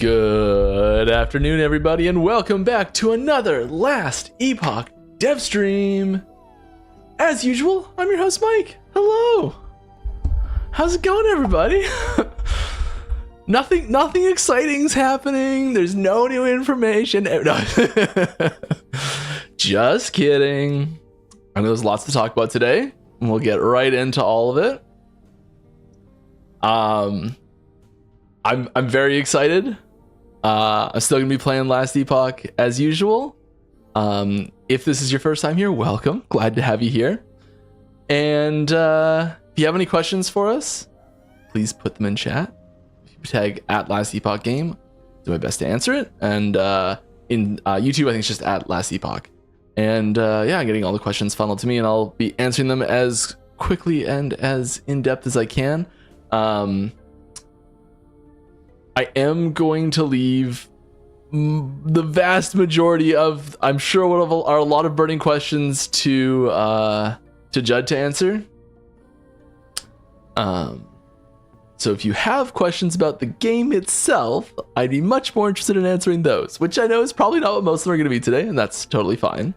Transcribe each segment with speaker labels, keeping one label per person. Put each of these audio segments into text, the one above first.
Speaker 1: Good afternoon, everybody, and welcome back to another Last Epoch dev stream. As usual, I'm your host, Mike. Hello. How's it going, everybody? Nothing exciting's happening. There's no new information. No. Just kidding. I know there's lots to talk about today, and we'll get right into all of it. I'm very excited. I'm still gonna be playing Last Epoch as usual. If this is your first time here, welcome. Glad to have you here. And if you have any questions for us, please put them in chat. If you tag at Last Epoch Game, do my best to answer it. And in YouTube, I think it's just at Last Epoch. And yeah, I'm getting all the questions funneled to me, and I'll be answering them as quickly and as in depth as I can. I am going to leave the vast majority of, I'm sure, what are a lot of burning questions to Judd to answer. So if you have questions about the game itself, I'd be much more interested in answering those, which I know is probably not what most of them are going to be today, and that's totally fine.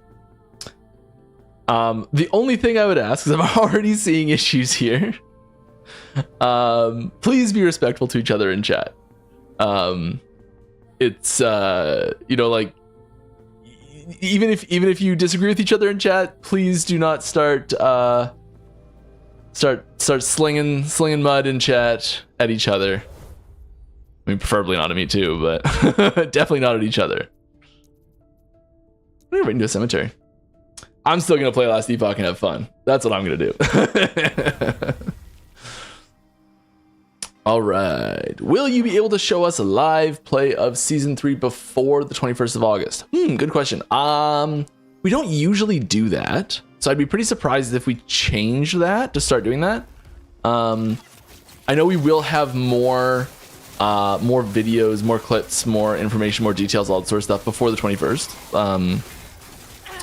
Speaker 1: The only thing I would ask, because I'm already seeing issues here, please be respectful to each other in chat. It's you know, like, even if you disagree with each other in chat, please do not start slinging mud in chat at each other. I mean, preferably not at me too, but definitely not at each other. I'm gonna right into a cemetery. I'm still gonna play Last Epoch and have fun. That's what I'm gonna do. All right. Will you be able to show us a live play of season 3 before the 21st of August? Good question. We don't usually do that, so I'd be pretty surprised if we change that to start doing that. I know we will have more videos, more clips, more information, more details, all that sort of stuff before the 21st.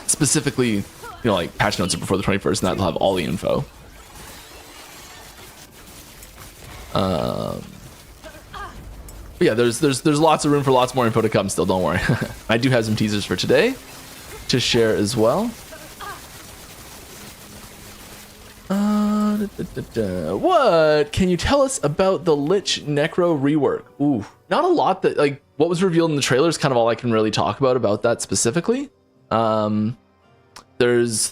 Speaker 1: Specifically, you know, like patch notes are before the 21st, and that'll have all the info. But yeah, there's lots of room for lots more info to come still, don't worry. I do have some teasers for today to share as well. What can you tell us about the Lich Necro rework? Ooh, not a lot. That, like, what was revealed in the trailer is kind of all I can really talk about that specifically. There's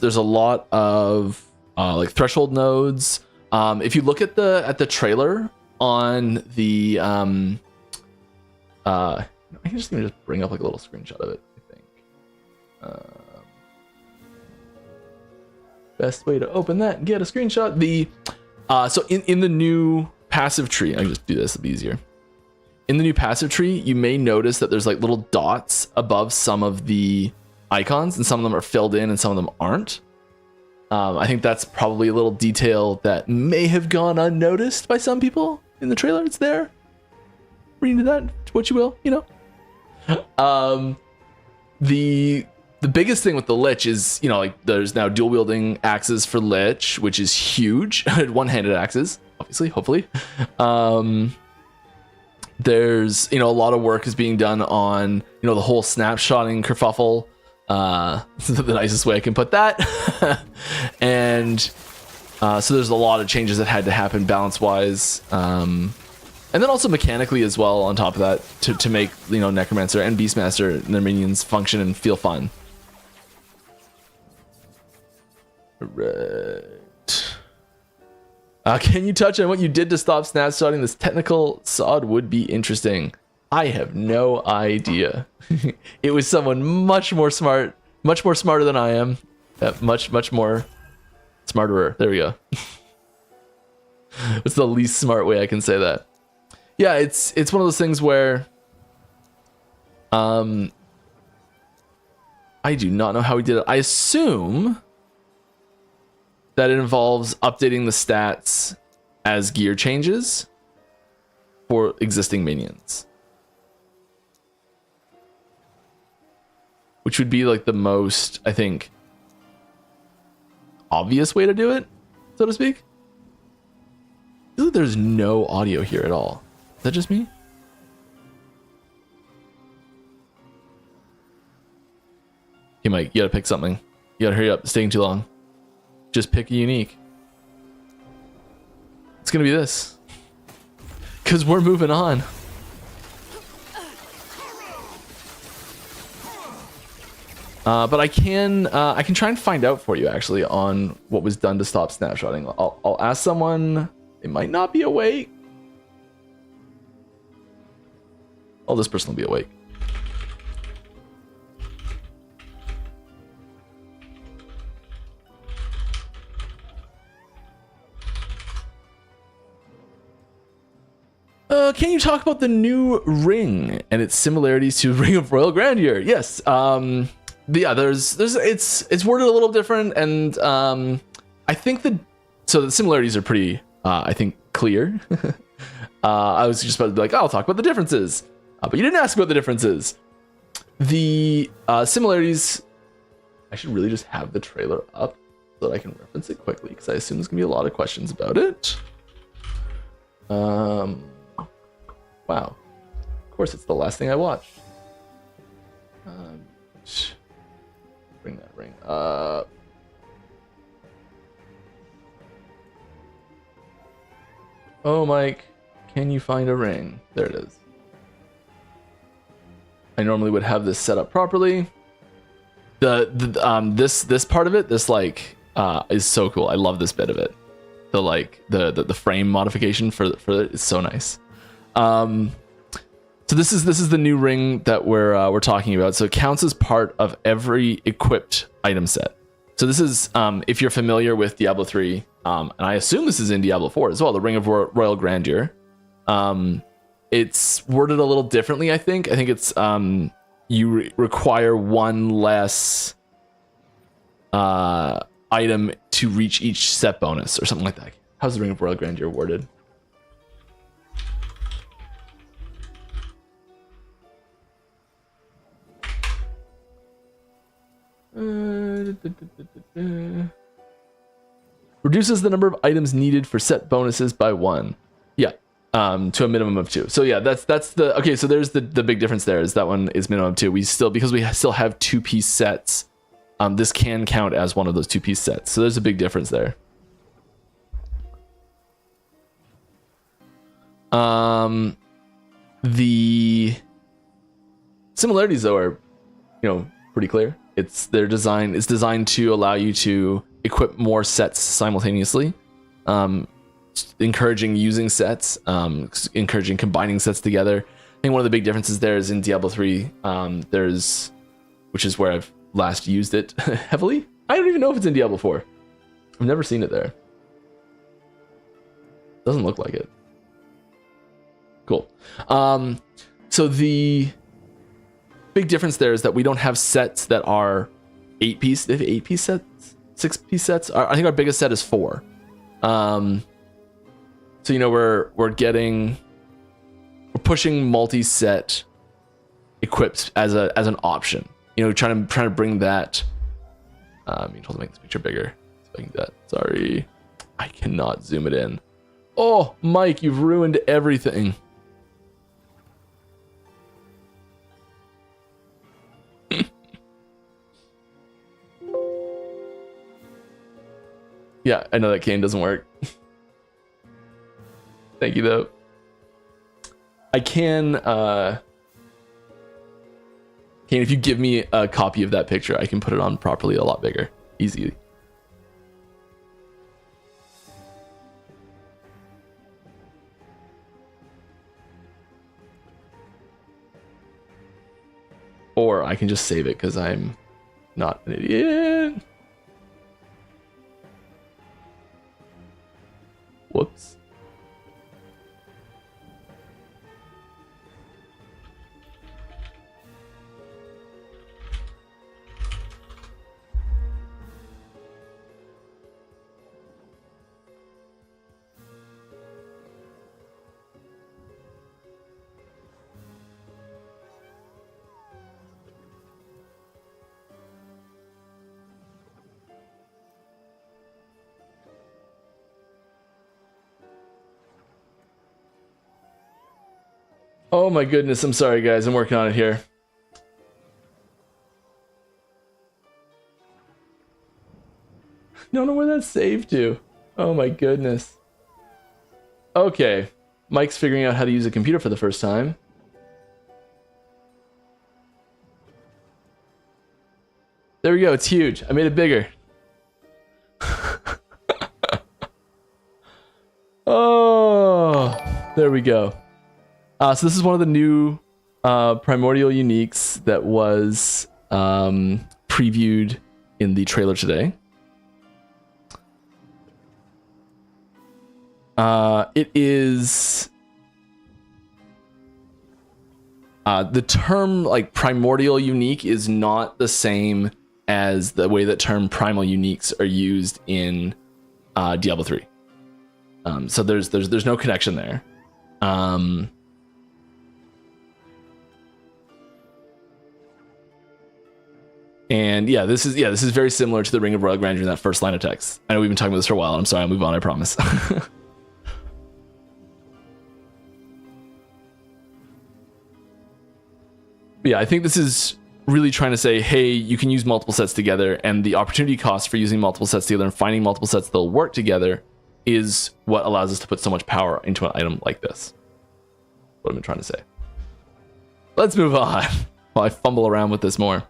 Speaker 1: a lot of like threshold nodes. If you look at the trailer on the I'm just gonna bring up like a little screenshot of it, I think. Best way to open that and get a screenshot. So in the new passive tree, I can just do this, it'll be easier. In the new passive tree, you may notice that there's like little dots above some of the icons, and some of them are filled in and some of them aren't. I think that's probably a little detail that may have gone unnoticed by some people in the trailer. It's there. Read into that what you will, you know. The biggest thing with the Lich is, you know, like, there's now dual wielding axes for Lich, which is huge. One-handed axes, obviously, hopefully. There's, you know, a lot of work is being done on, you know, the whole snapshotting kerfuffle. The nicest way I can put that. And so there's a lot of changes that had to happen balance wise, and then also mechanically as well on top of that, to make, you know, Necromancer and Beastmaster and their minions function and feel fun. Right. Can you touch on what you did to stop snapshotting? This technical sod would be interesting. I have no idea. It was someone much more smarter than I am. Much more smarter. There we go. What's the least smart way I can say that? Yeah, it's one of those things where I do not know how he did it. I assume that it involves updating the stats as gear changes for existing minions, which would be like the most, I think, obvious way to do it, so to speak. I feel like there's no audio here at all. Is that just me? Okay, Mike, you gotta pick something. You gotta hurry up. It's taking too long. Just pick a unique. It's gonna be this. Because we're moving on. But I can try and find out for you actually on what was done to stop snapshotting. I'll ask someone. They might not be awake. Oh, this person will be awake. Can you talk about the new ring and its similarities to Ring of Royal Grandeur? Yes. Yeah, it's worded a little different, and I think the similarities are pretty I think clear. I was just about to be like, oh, I'll talk about the differences, but you didn't ask about the differences. The similarities, I should really just have the trailer up so that I can reference it quickly, because I assume there's gonna be a lot of questions about it. Wow, of course it's the last thing I watched. Bring that ring up. Oh, Mike, can you find a ring? There it is. I normally would have this set up properly. This part of it, this like is so cool. I love this bit of it. The frame modification for it is so nice. So this is the new ring that we're talking about. So it counts as part of every equipped item set. So this is if you're familiar with Diablo 3, and I assume this is in Diablo 4 as well, the Ring of Royal Grandeur. It's worded a little differently, I think. I think it's you require one less item to reach each set bonus or something like that. How's the Ring of Royal Grandeur worded? Reduces the number of items needed for set bonuses by 1. Yeah, to a minimum of 2. So yeah, that's the okay. So there's the big difference. There is that one is minimum of 2. Because we still have 2-piece sets. This can count as one of those 2-piece sets. So there's a big difference there. The similarities though are, pretty clear. Their design is designed to allow you to equip more sets simultaneously, encouraging using sets, encouraging combining sets together. I think one of the big differences there is in Diablo 3, which is where I've last used it heavily. I don't even know if it's in Diablo 4. I've never seen it there. Doesn't look like it. Cool. So the big difference there is that we don't have sets that are 8-piece. They have 8-piece sets, 6-piece sets. I think our biggest set is 4. So we're pushing multi-set equips as an option. Trying to bring that. Hold on, make this picture bigger. So I can do that. Sorry, I cannot zoom it in. Oh, Mike, you've ruined everything. Yeah, I know that cane doesn't work. Thank you, though. I can, Kane, if you give me a copy of that picture, I can put it on properly a lot bigger. Easy. Or I can just save it because I'm not an idiot. Whoops. Oh my goodness, I'm sorry guys, I'm working on it here. Don't know where that's saved to. Oh my goodness. Okay. Mike's figuring out how to use a computer for the first time. There we go. It's huge. I made it bigger. Oh, there we go. So this is one of the new Primordial Uniques that was previewed in the trailer today. It is the term like Primordial Unique is not the same as the way that term Primal Uniques are used in Diablo 3. So there's no connection there. And yeah, this is very similar to the Ring of Royal Grandeur in that first line of text. I know we've been talking about this for a while. I'm sorry, I'll move on, I promise. Yeah, I think this is really trying to say, hey, you can use multiple sets together, and the opportunity cost for using multiple sets together and finding multiple sets that'll work together is what allows us to put so much power into an item like this. What I've been trying to say. Let's move on while I fumble around with this more.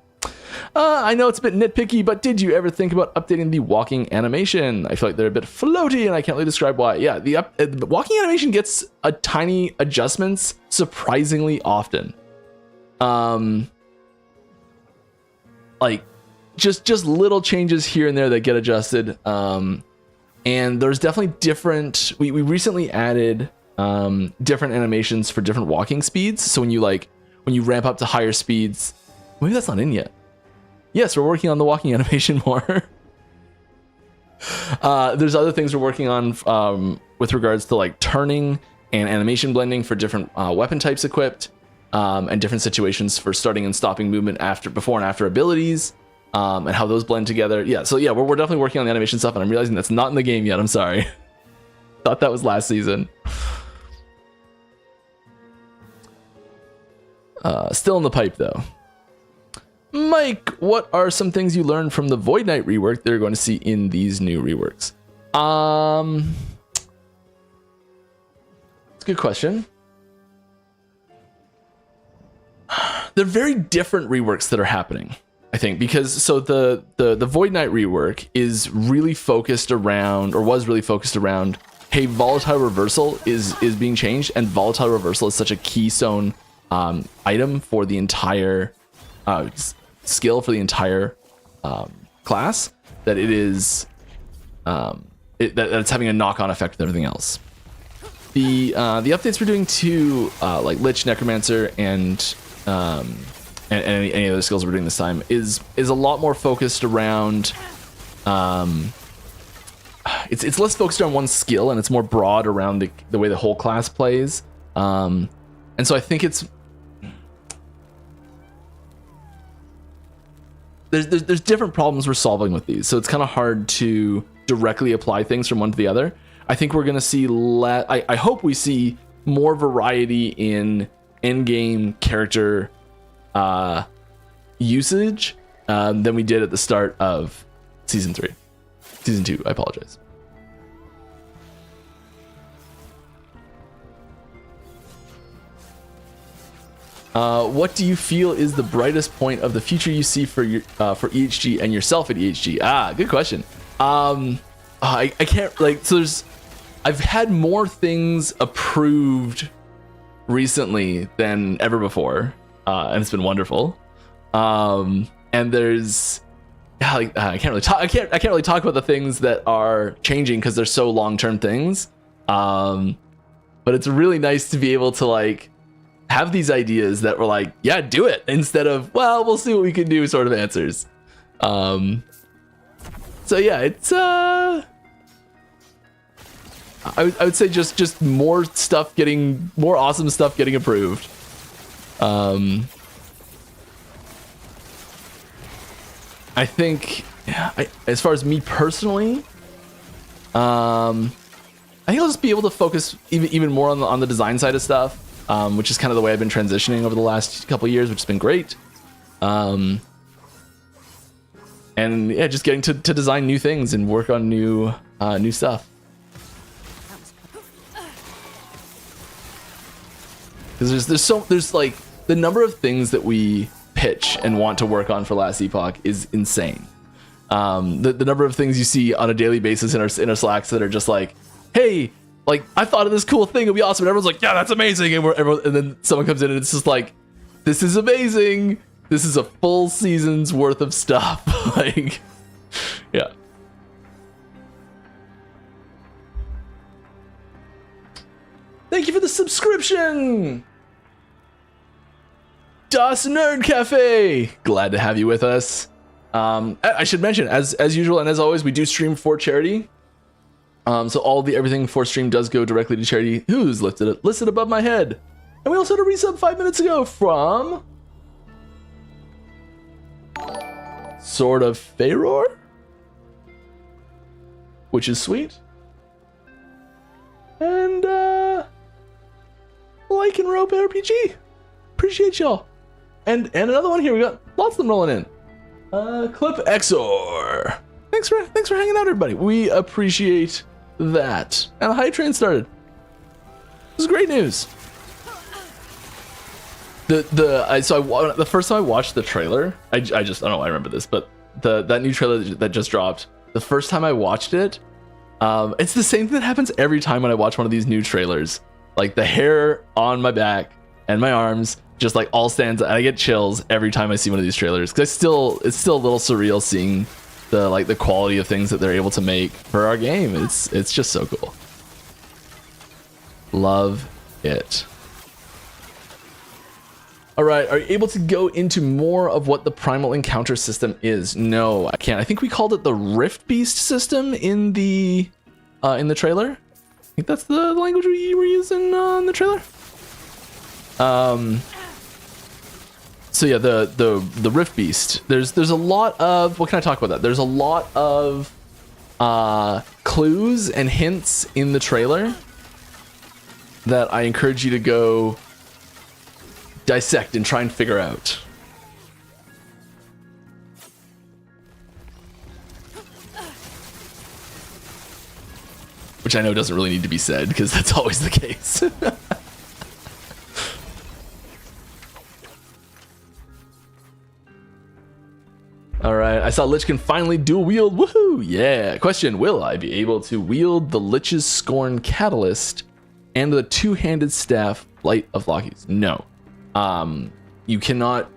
Speaker 1: I know it's a bit nitpicky, but did you ever think about updating the walking animation? I feel like they're a bit floaty, and I can't really describe why. Yeah, the walking animation gets a tiny adjustments surprisingly often. Like just little changes here and there that get adjusted. And there's definitely different. We recently added different animations for different walking speeds. So when you ramp up to higher speeds, maybe that's not in yet. Yes, we're working on the walking animation more. There's other things we're working on with regards to like turning and animation blending for different weapon types equipped, and different situations for starting and stopping movement before and after abilities, and how those blend together. Yeah, so yeah, we're definitely working on the animation stuff, and I'm realizing that's not in the game yet. I'm sorry. Thought that was last season. Still in the pipe though. Mike, what are some things you learned from the Void Knight rework that you're going to see in these new reworks? It's a good question. They're very different reworks that are happening, I think, because so the Void Knight rework is really focused around, or was really focused around, hey, volatile reversal is being changed, and volatile reversal is such a keystone item for the entire skill for the entire class that it is that it's having a knock-on effect with everything else. The updates we're doing to like Lich, Necromancer, and any other skills we're doing this time is a lot more focused around. It's less focused on one skill, and it's more broad around the way the whole class plays. And so I think it's there's different problems we're solving with these, so it's kind of hard to directly apply things from one to the other. I think we're gonna see I hope we see more variety in in-game character usage than we did at the start of season 2. I apologize. What do you feel is the brightest point of the future you see for your for EHG and yourself at EHG? Good question. I can't so I've had more things approved recently than ever before, and it's been wonderful. And there's I can't really talk about the things that are changing because they're so long-term things. But it's really nice to be able to like have these ideas that were like, yeah, do it, instead of, well, we'll see what we can do sort of answers. So yeah, it's I would say just more awesome stuff getting approved. I think as far as me personally, I think I'll just be able to focus even more on the design side of stuff, which is kind of the way I've been transitioning over the last couple of years, which has been great. And and yeah, just getting to design new things and work on new stuff. Because there's like the number of things that we pitch and want to work on for Last Epoch is insane. The number of things you see on a daily basis in our Slacks that are just like, hey, like I thought of this cool thing, it'd be awesome, and everyone's like, yeah, that's amazing, and then someone comes in and it's just like, this is amazing. This is a full season's worth of stuff. Like, yeah. Thank you for the subscription, Das Nerd Cafe. Glad to have you with us. I should mention, as usual and as always, we do stream for charity. So all the everything for stream does go directly to charity. Who's listed above my head? And we also had a resub 5 minutes ago from Sword of Pharaoh, which is sweet. And Like and Rope RPG. Appreciate y'all. And another one here. We got lots of them rolling in. Clip Exor. Thanks for hanging out, everybody. We appreciate that. And the hype train started. This is great news. The first time I watched the trailer, I don't know why I remember this, but that new trailer that just dropped, the first time I watched it, it's the same thing that happens every time when I watch one of these new trailers. Like the hair on my back and my arms just like all stands, and I get chills every time I see one of these trailers, because it's still a little surreal seeing the quality of things that they're able to make for our game. It's just so cool. Love it. All right, are you able to go into more of what the Primal Encounter system is? No, I can't. I think we called it the Rift Beast system in the trailer. I think that's the language we were using in the trailer. So yeah, the Rift Beast. There's a lot of, what can I talk about that? There's a lot of clues and hints in the trailer that I encourage you to go dissect and try and figure out. Which I know doesn't really need to be said, because that's always the case. All right, I saw Lich can finally dual wield. Woohoo! Yeah. Question: will I be able to wield the Lich's Scorn Catalyst and the two-handed staff Light of Lockies? No. You cannot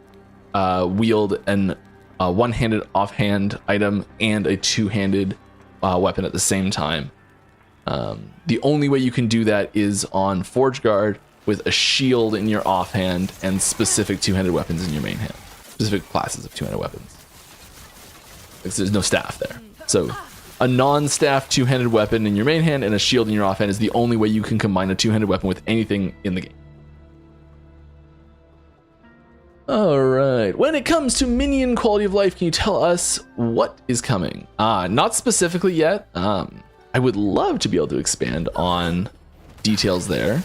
Speaker 1: wield an one-handed offhand item and a two-handed weapon at the same time. The only way you can do that is on Forge Guard with a shield in your offhand and specific two-handed weapons in your main hand. Specific classes of two-handed weapons. Because there's no staff there. So a non-staff two-handed weapon in your main hand and a shield in your offhand is the only way you can combine a two-handed weapon with anything in the game. All right. When it comes to minion quality of life, can you tell us what is coming? Not specifically yet. I would love to be able to expand on details there.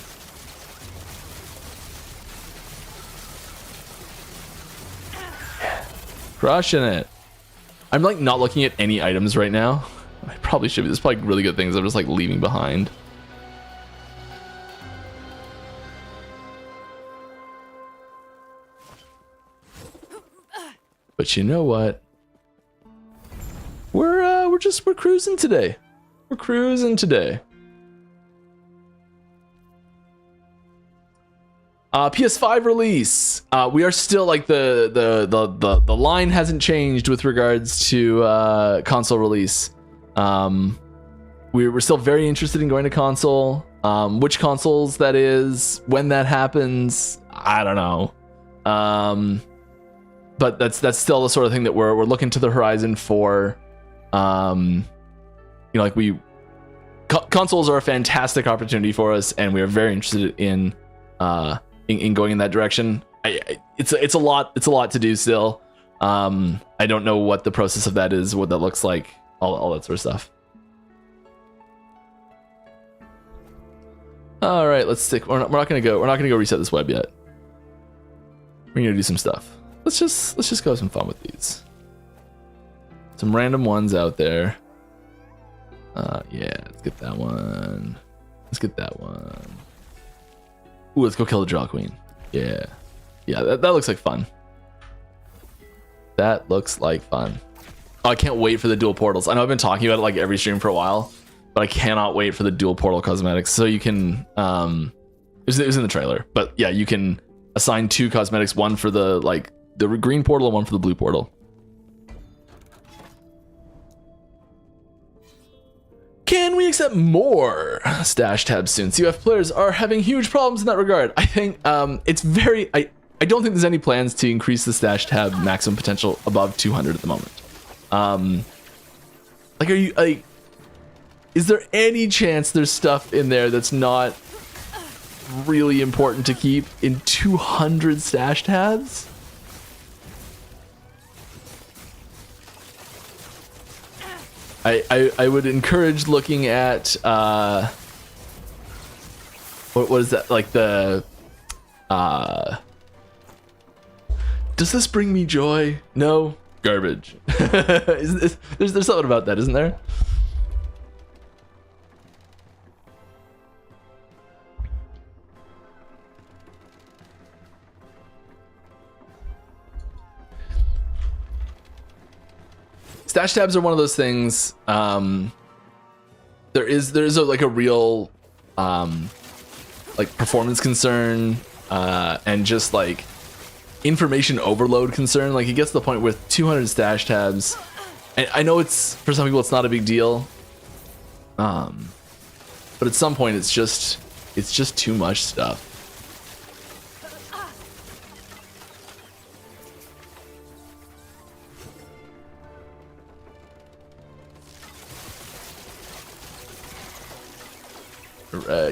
Speaker 1: Crushing it. I'm like not looking at any items right now. I probably should be. There's probably really good things I'm just like leaving behind. But you know what? We're cruising today. We're cruising today. PS5 release. We are still like the line hasn't changed with regards to console release. We're still very interested in going to console. Which consoles that is, when that happens, I don't know. But that's still the sort of thing that we're looking to the horizon for. Like consoles are a fantastic opportunity for us, and we are very interested in going in that direction. It's a lot to do still. I don't know what the process of that is, what that looks like, all that sort of stuff. All right, let's stick. We're not gonna go reset this web yet. We're gonna do some stuff. Let's just go have some fun with these. some random ones out there. Yeah, let's get that one. Let's get that one. Ooh, let's go kill the Draw Queen. Yeah. Yeah, that looks like fun. That looks like fun. Oh, I can't wait for the dual portals. I know I've been talking about it like every stream for a while, but I cannot wait for the dual portal cosmetics. So you can, it was in the trailer, but yeah, you can assign 2 cosmetics, one for the green portal and one for the blue portal. Can we accept more stash tabs soon? CUF players are having huge problems in that regard. I think it's very... I don't think there's any plans to increase the stash tab maximum potential above 200 at the moment. Like, are you... like, is there any chance there's stuff in there that's not really important to keep in 200 stash tabs? I would encourage looking at what is that, like the does this bring me joy? No, garbage. There's something about that, isn't there? Stash tabs are one of those things. There's like a real like performance concern and just like information overload concern. Like, it gets to the point with 200 stash tabs, and I know it's, for some people it's not a big deal, but at some point it's just too much stuff.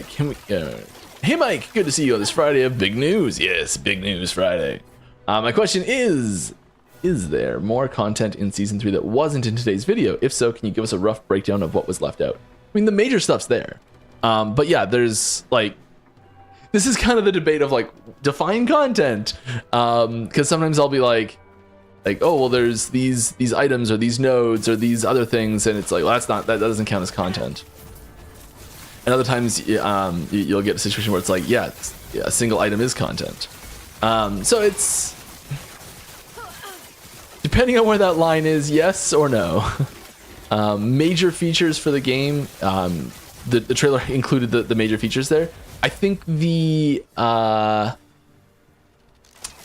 Speaker 1: Can we? Hey Mike, good to see you on this Friday of big news. Yes, big news Friday. My question is there more content in season 3 that wasn't in today's video? If so, can you give us a rough breakdown of what was left out? I mean, the major stuff's there, but yeah, there's like, this is kind of the debate of like, define content, because sometimes I'll be like, oh well, there's these items or these nodes or these other things, and it's like, well, that doesn't count as content. And other times, you'll get a situation where it's like, yeah, a single item is content. So it's depending on where that line is, yes or no. Major features for the game. The trailer included the major features there. I think I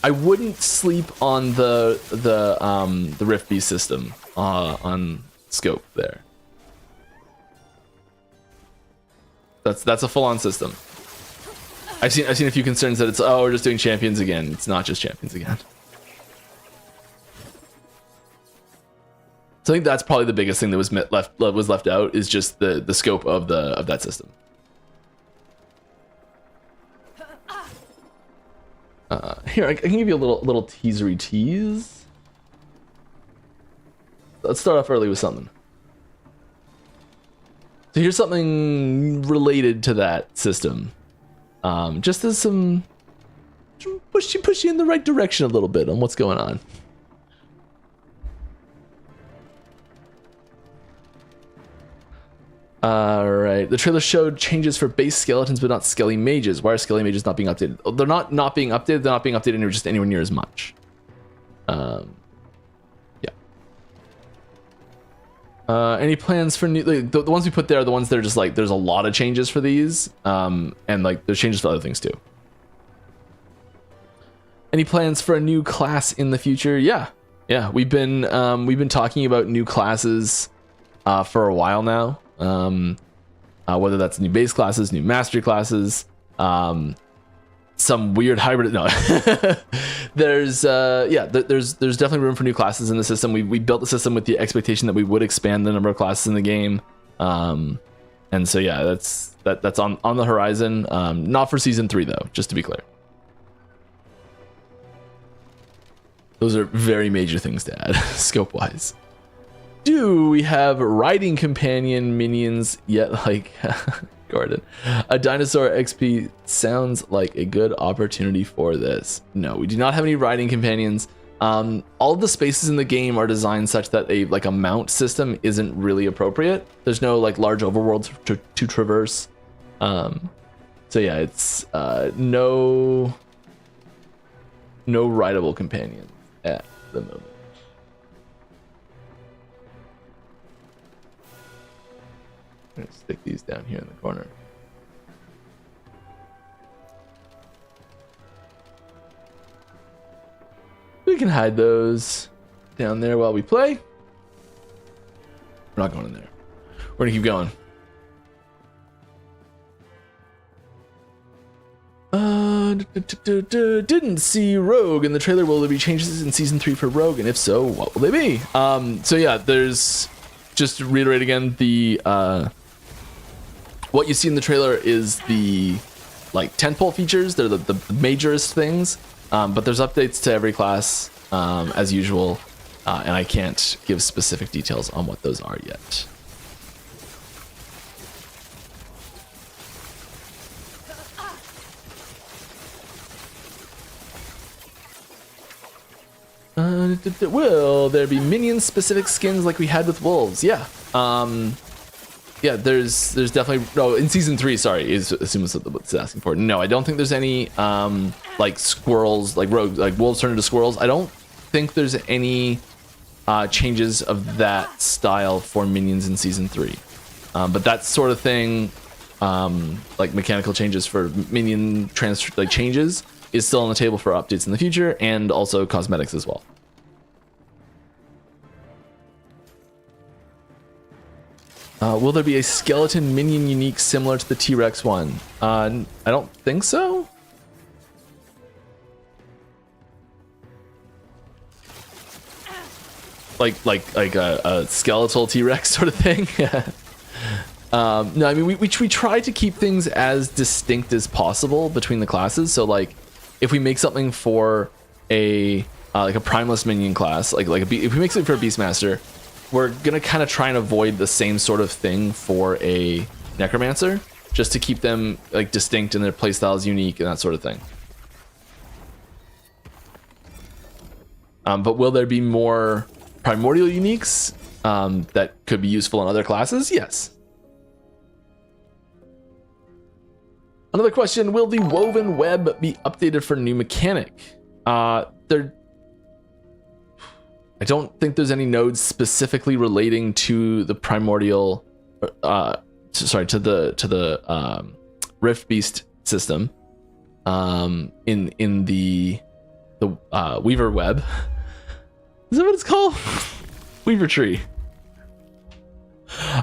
Speaker 1: wouldn't sleep on the Rift Beast system on scope there. That's a full-on system. I've seen a few concerns that it's, oh, we're just doing champions again. It's not just champions again. So I think that's probably the biggest thing that was left out, is just the scope of that system. Here, I can give you a little teasery tease. Let's start off early with something. So here's something related to that system. Just as some push you in the right direction a little bit on what's going on. Alright, the trailer showed changes for base skeletons but not skelly mages. Why are skelly mages not being updated? Oh, they're not being updated, they're not being updated just anywhere near as much. Any plans for new, like, the ones we put there are the ones that are just like, there's a lot of changes for these, and like there's changes for other things too. Any plans for a new class in the future? Yeah, we've been talking about new classes for a while now. Whether that's new base classes, new mastery classes, some weird hybrid. No, there's definitely room for new classes in the system. We built the system with the expectation that we would expand the number of classes in the game, and so yeah, that's on the horizon. Not for season 3 though, just to be clear. Those are very major things to add scope wise. Do we have riding companion minions yet? Like Gordon, a dinosaur XP sounds like a good opportunity for this. No, we do not have any riding companions. All of the spaces in the game are designed such that a mount system isn't really appropriate. There's no like large overworlds to traverse. So yeah, it's no rideable companion at the moment. I'm gonna stick these down here in the corner. We can hide those down there while we play. We're not going in there. We're gonna keep going. Didn't see Rogue in the trailer. Will there be changes in season 3 for Rogue? And if so, what will they be? So yeah, there's, just to reiterate again, the what you see in the trailer is the like tentpole features. They're the majorest things. But there's updates to every class, as usual, and I can't give specific details on what those are yet. Will there be minion-specific skins like we had with wolves? Yeah. Yeah, there's definitely, no, in season 3, sorry, assumes what it's asking for. No, I don't think there's any like squirrels, like rogue, like wolves turn into squirrels. I don't think there's any changes of that style for minions in season 3. But that sort of thing, like mechanical changes for minion changes, is still on the table for updates in the future, and also cosmetics as well. Will there be a skeleton minion unique similar to the T-Rex one? I don't think so. Like a skeletal T-Rex sort of thing. No, I mean we try to keep things as distinct as possible between the classes. So like, if we make something for a like a primalist minion class, if we make something for a Beastmaster, we're gonna kind of try and avoid the same sort of thing for a necromancer, just to keep them like distinct and their playstyles unique and that sort of thing. But will there be more primordial uniques that could be useful in other classes? Yes. Another question, will the woven web be updated for new mechanic? I don't think there's any nodes specifically relating to the primordial, to the Rift Beast system in the Weaver web. Is that what it's called? Weaver tree.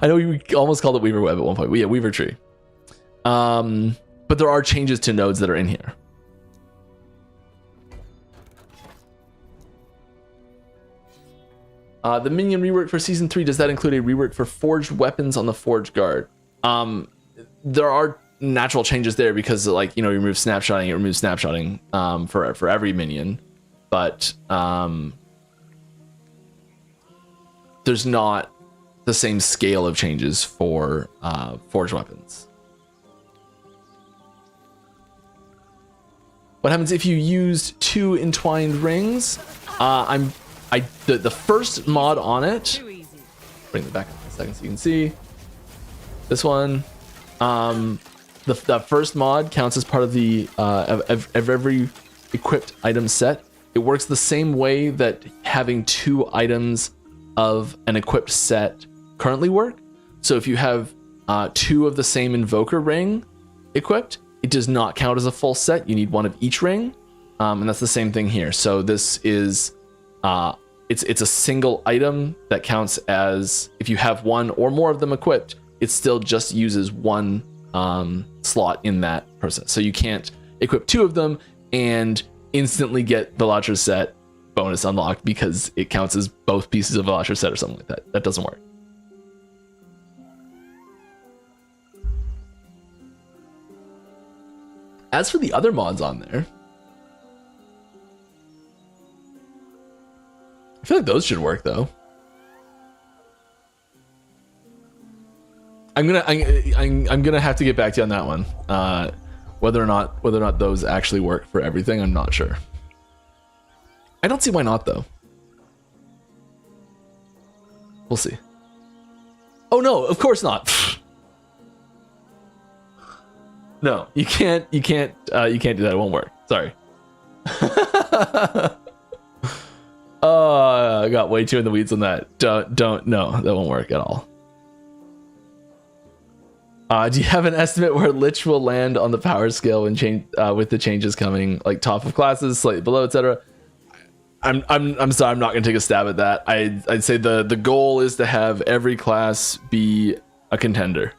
Speaker 1: I know we almost called it Weaver web at one point. Yeah, Weaver tree. But there are changes to nodes that are in here. The minion rework for season 3, does that include a rework for forged weapons on the forge guard? There are natural changes there because, like, you remove snapshotting, it removes snapshotting for every minion, but there's not the same scale of changes for forged weapons. What happens if you used 2 entwined rings? The first mod on it, bring it back in a second so you can see this one. That first mod counts as part of the of every equipped item set. It works the same way that having 2 items of an equipped set currently work. So if you have 2 of the same invoker ring equipped, it does not count as a full set. You need 1 of each ring, and that's the same thing here. So this is it's a single item that counts as, if you have 1 or more of them equipped, it still just uses 1 slot in that process. So you can't equip 2 of them and instantly get the Latcher set bonus unlocked because it counts as both pieces of a Latcher set or something like that. That doesn't work. As for the other mods on there, I feel like those should work though. I'm gonna have to get back to you on that one. Whether or not those actually work for everything, I'm not sure. I don't see why not though. We'll see. Oh no, of course not. No, you can't do that. It won't work. Sorry. Oh, I got way too in the weeds on that. No, that won't work at all. Do you have an estimate where Lich will land on the power scale when change with the changes coming, like top of classes, slightly below, etc.? I'm sorry, I'm not gonna take a stab at that. I'd say the goal is to have every class be a contender.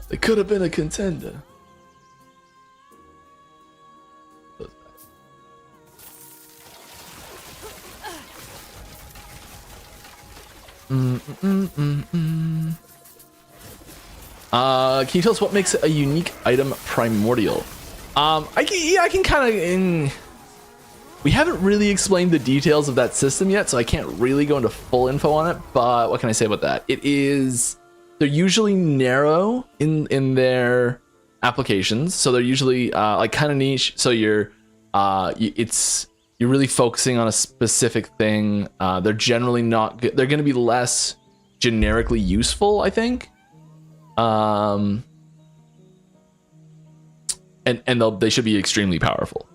Speaker 1: They could have been a contender. Can you tell us what makes a unique item primordial? I can kind of. We haven't really explained the details of that system yet, so I can't really go into full info on it. But what can I say about that? They're usually narrow in their applications, so they're usually like kind of niche. So you're really focusing on a specific thing. They're generally not good. They're going to be less generically useful, I think. And they should be extremely powerful.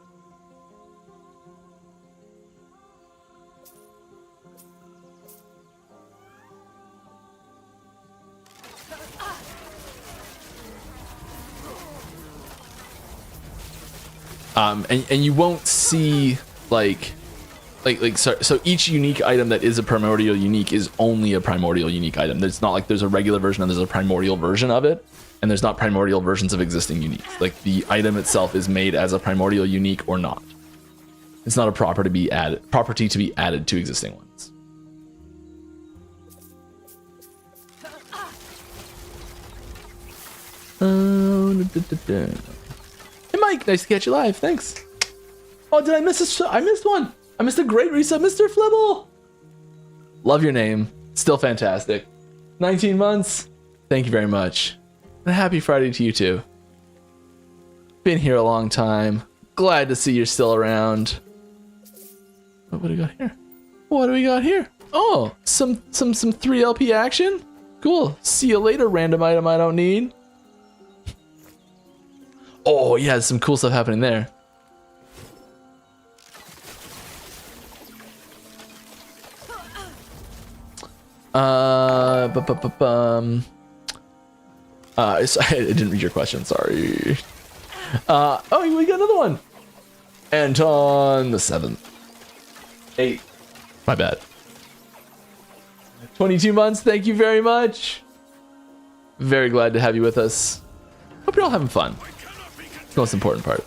Speaker 1: And you won't see so each unique item that is a primordial unique is only a primordial unique item. It's not like there's a regular version and there's a primordial version of it, and there's not primordial versions of existing uniques. Like the item itself is made as a primordial unique or not. It's not a property to be added to existing ones. Hey Mike, nice to catch you live. Thanks. Oh, did I miss I missed one. I missed a great reset, Mr. Flibble. Love your name. Still fantastic. 19 months. Thank you very much. And happy Friday to you too. Been here a long time. Glad to see you're still around. What do we got here? What do we got here? Oh, some 3LP action? Cool. See you later, random item I don't need. Oh yeah, there's some cool stuff happening there. I didn't read your question, sorry. Oh, we got another one. Anton the 7th. 8. My bad. 22 months, thank you very much. Very glad to have you with us. Hope you're all having fun. It's the most important part.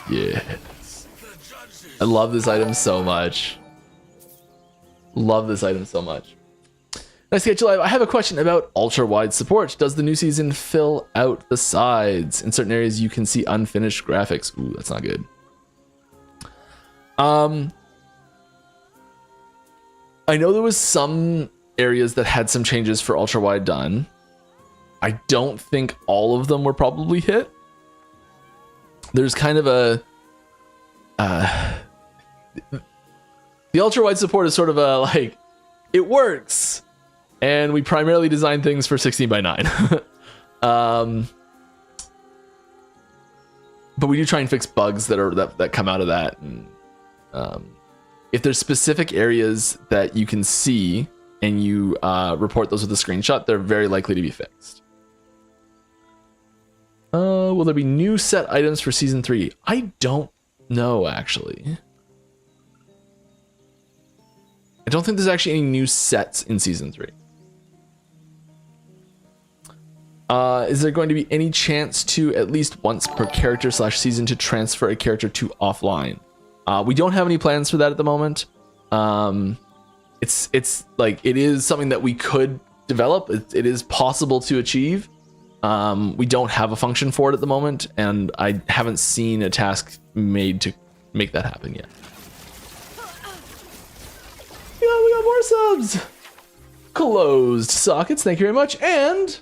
Speaker 1: Yes. I love this item so much. Love this item so much. Nice to get you live. I have a question about ultra-wide support. Does the new season fill out the sides? In certain areas you can see unfinished graphics. Ooh, that's not good. I know there was some areas that had some changes for ultra-wide done. I don't think all of them were probably hit. There's kind of a... the ultra-wide support is sort of a, like, it works, and we primarily design things for 16:9. But we do try and fix bugs that come out of that. And if there's specific areas that you can see and you report those with a screenshot, they're very likely to be fixed. Will there be new set items for season 3? I don't know, actually. I don't think there's actually any new sets in season 3. Is there going to be any chance to at least once per character / season to transfer a character to offline? We don't have any plans for that at the moment. It's like, it is something that we could develop. It is possible to achieve. We don't have a function for it at the moment, and I haven't seen a task made to make that happen yet. Yeah, we got more subs. Closed sockets, thank you very much. And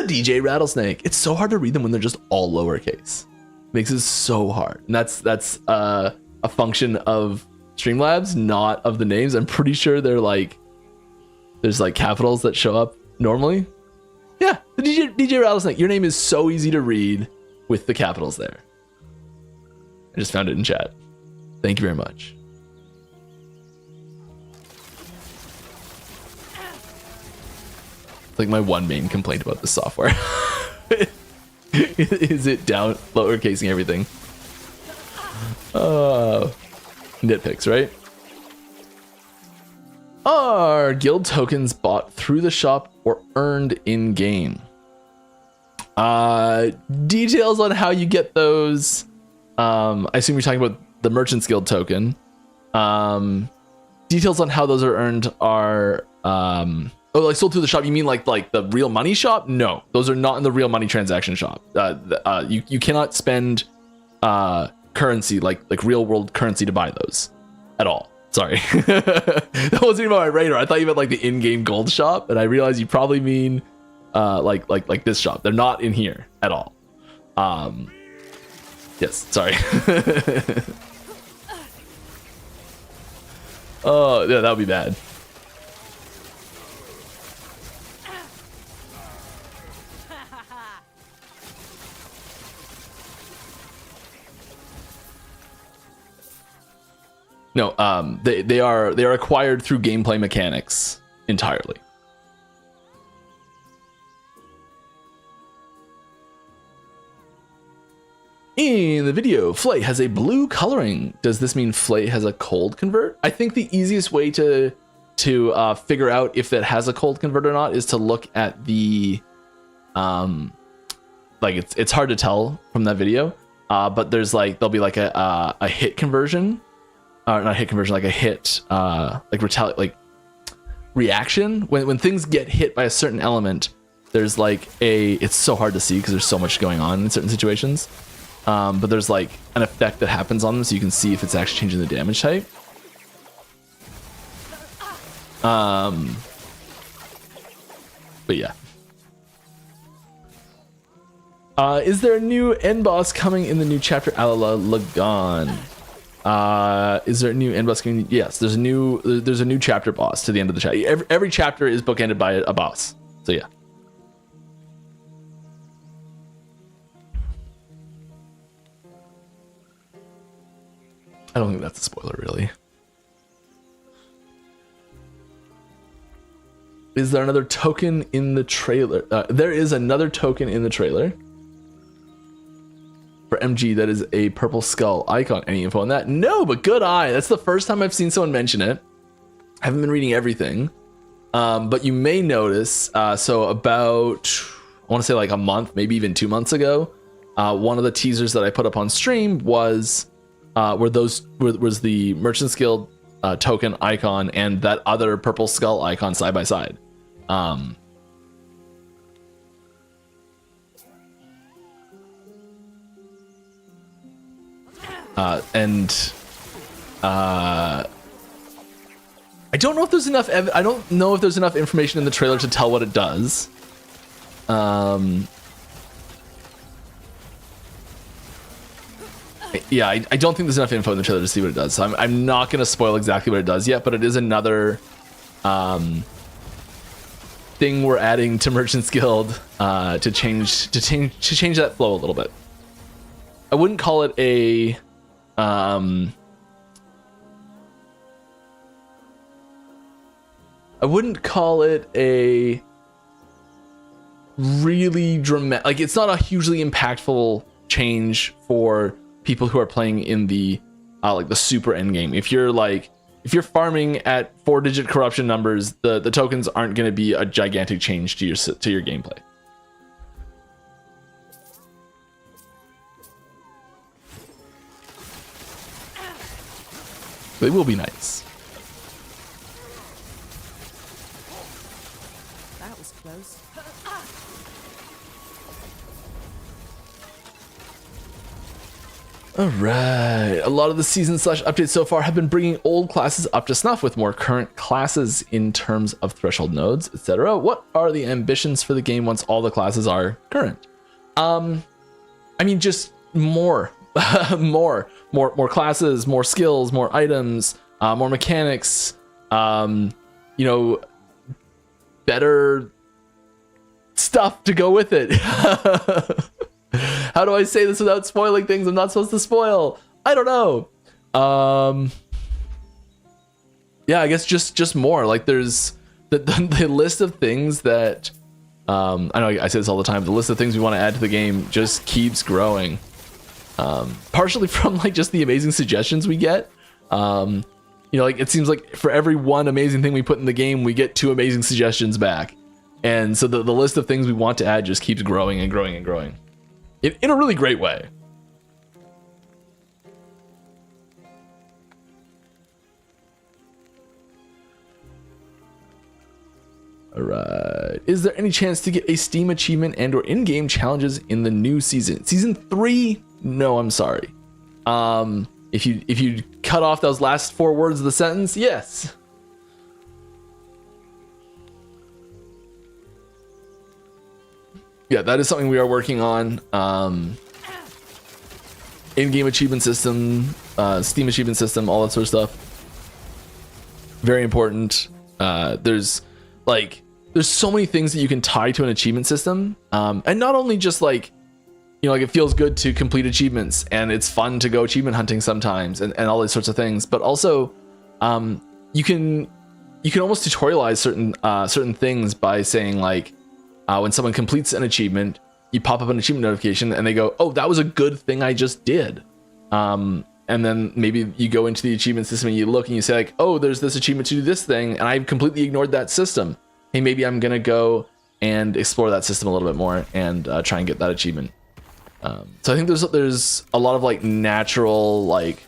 Speaker 1: The DJ Rattlesnake. It's so hard to read them when they're just all lowercase. Makes it so hard. And that's a function of Streamlabs, not of the names. I'm pretty sure they're like, there's like capitals that show up normally. Yeah, the DJ Rattlesnake. Your name is so easy to read with the capitals there. I just found it in chat. Thank you very much. It's like my one main complaint about this software. Is it down lowercasing everything? Nitpicks, right? Are guild tokens bought through the shop or earned in game? Details on how you get those. I assume you're talking about the Merchant's Guild token. Details on how those are earned are like sold through the shop. You mean like the real money shop? No, those are not in the real money transaction shop. You cannot spend currency like real world currency to buy those at all. Sorry, that wasn't even on my radar. I thought you meant like the in-game gold shop, and I realized you probably mean like this shop. They're not in here at all. Yes, sorry. Oh yeah, that would be bad. No, they are acquired through gameplay mechanics entirely. In the video, Flay has a blue coloring. Does this mean Flay has a cold convert? I think the easiest way to figure out if it has a cold convert or not is to look at the like it's hard to tell from that video, but there'll be like a hit conversion. Not hit conversion, like a hit, like reaction. When things get hit by a certain element, there's like it's so hard to see because there's so much going on in certain situations. But there's like an effect that happens on them, so you can see if it's actually changing the damage type. But yeah. Is there a new end boss coming in the new chapter, Alala Lagan? Is there a new end boss coming? Yes, there's a new chapter boss to the end of the chapter. Every chapter is bookended by a boss. So yeah. I don't think that's a spoiler, really. Is there another token in the trailer? There is another token in the trailer for MG that is a purple skull icon. Any info on that? No, but good eye. That's the first time I've seen someone mention it. I haven't been reading everything, but you may notice. So about, I want to say like a month, maybe even 2 months ago, one of the teasers that I put up on stream was was the Merchant's Guild token icon and that other purple skull icon side by side. I don't know if there's enough. I don't know if there's enough information in the trailer to tell what it does. Yeah, I don't think there's enough info in the trailer to see what it does. So I'm not going to spoil exactly what it does yet, but it is another thing we're adding to Merchant's Guild to change that flow a little bit. I wouldn't call it a really dramatic, like it's not a hugely impactful change for people who are playing in the like the super end game. If you're farming at 4-digit corruption numbers, the tokens aren't going to be a gigantic change to your gameplay. They will be nice.
Speaker 2: That was close.
Speaker 1: All right. A lot of the season / updates so far have been bringing old classes up to snuff with more current classes in terms of threshold nodes, etc. What are the ambitions for the game once all the classes are current? I mean, just more, more classes, more skills, more items, more mechanics. You know, better stuff to go with it. How do I say this without spoiling things I'm not supposed to spoil? I don't know. Yeah, I guess just more. Like there's the list of things that I know I say this all the time. The list of things we want to add to the game just keeps growing. Partially from like just the amazing suggestions we get. You know, like it seems like for every one amazing thing we put in the game, we get 2 amazing suggestions back. And so the list of things we want to add just keeps growing and growing and growing. In a really great way. All right. Is there any chance to get a Steam achievement and or in-game challenges in the new season? Season 3? No, I'm sorry. If you cut off those last 4 words of the sentence, yes. Yeah, that is something we are working on. In-game achievement system, Steam achievement system, all that sort of stuff. Very important. There's so many things that you can tie to an achievement system. And not only just like, you know, like it feels good to complete achievements and it's fun to go achievement hunting sometimes and all these sorts of things, but also you can almost tutorialize certain things by saying like, when someone completes an achievement, you pop up an achievement notification and they go, oh, that was a good thing I just did. And then maybe you go into the achievement system and you look and you say like, oh, there's this achievement to do this thing and I completely ignored that system. Hey, maybe I'm going to go and explore that system a little bit more and try and get that achievement. So I think there's a lot of like natural, like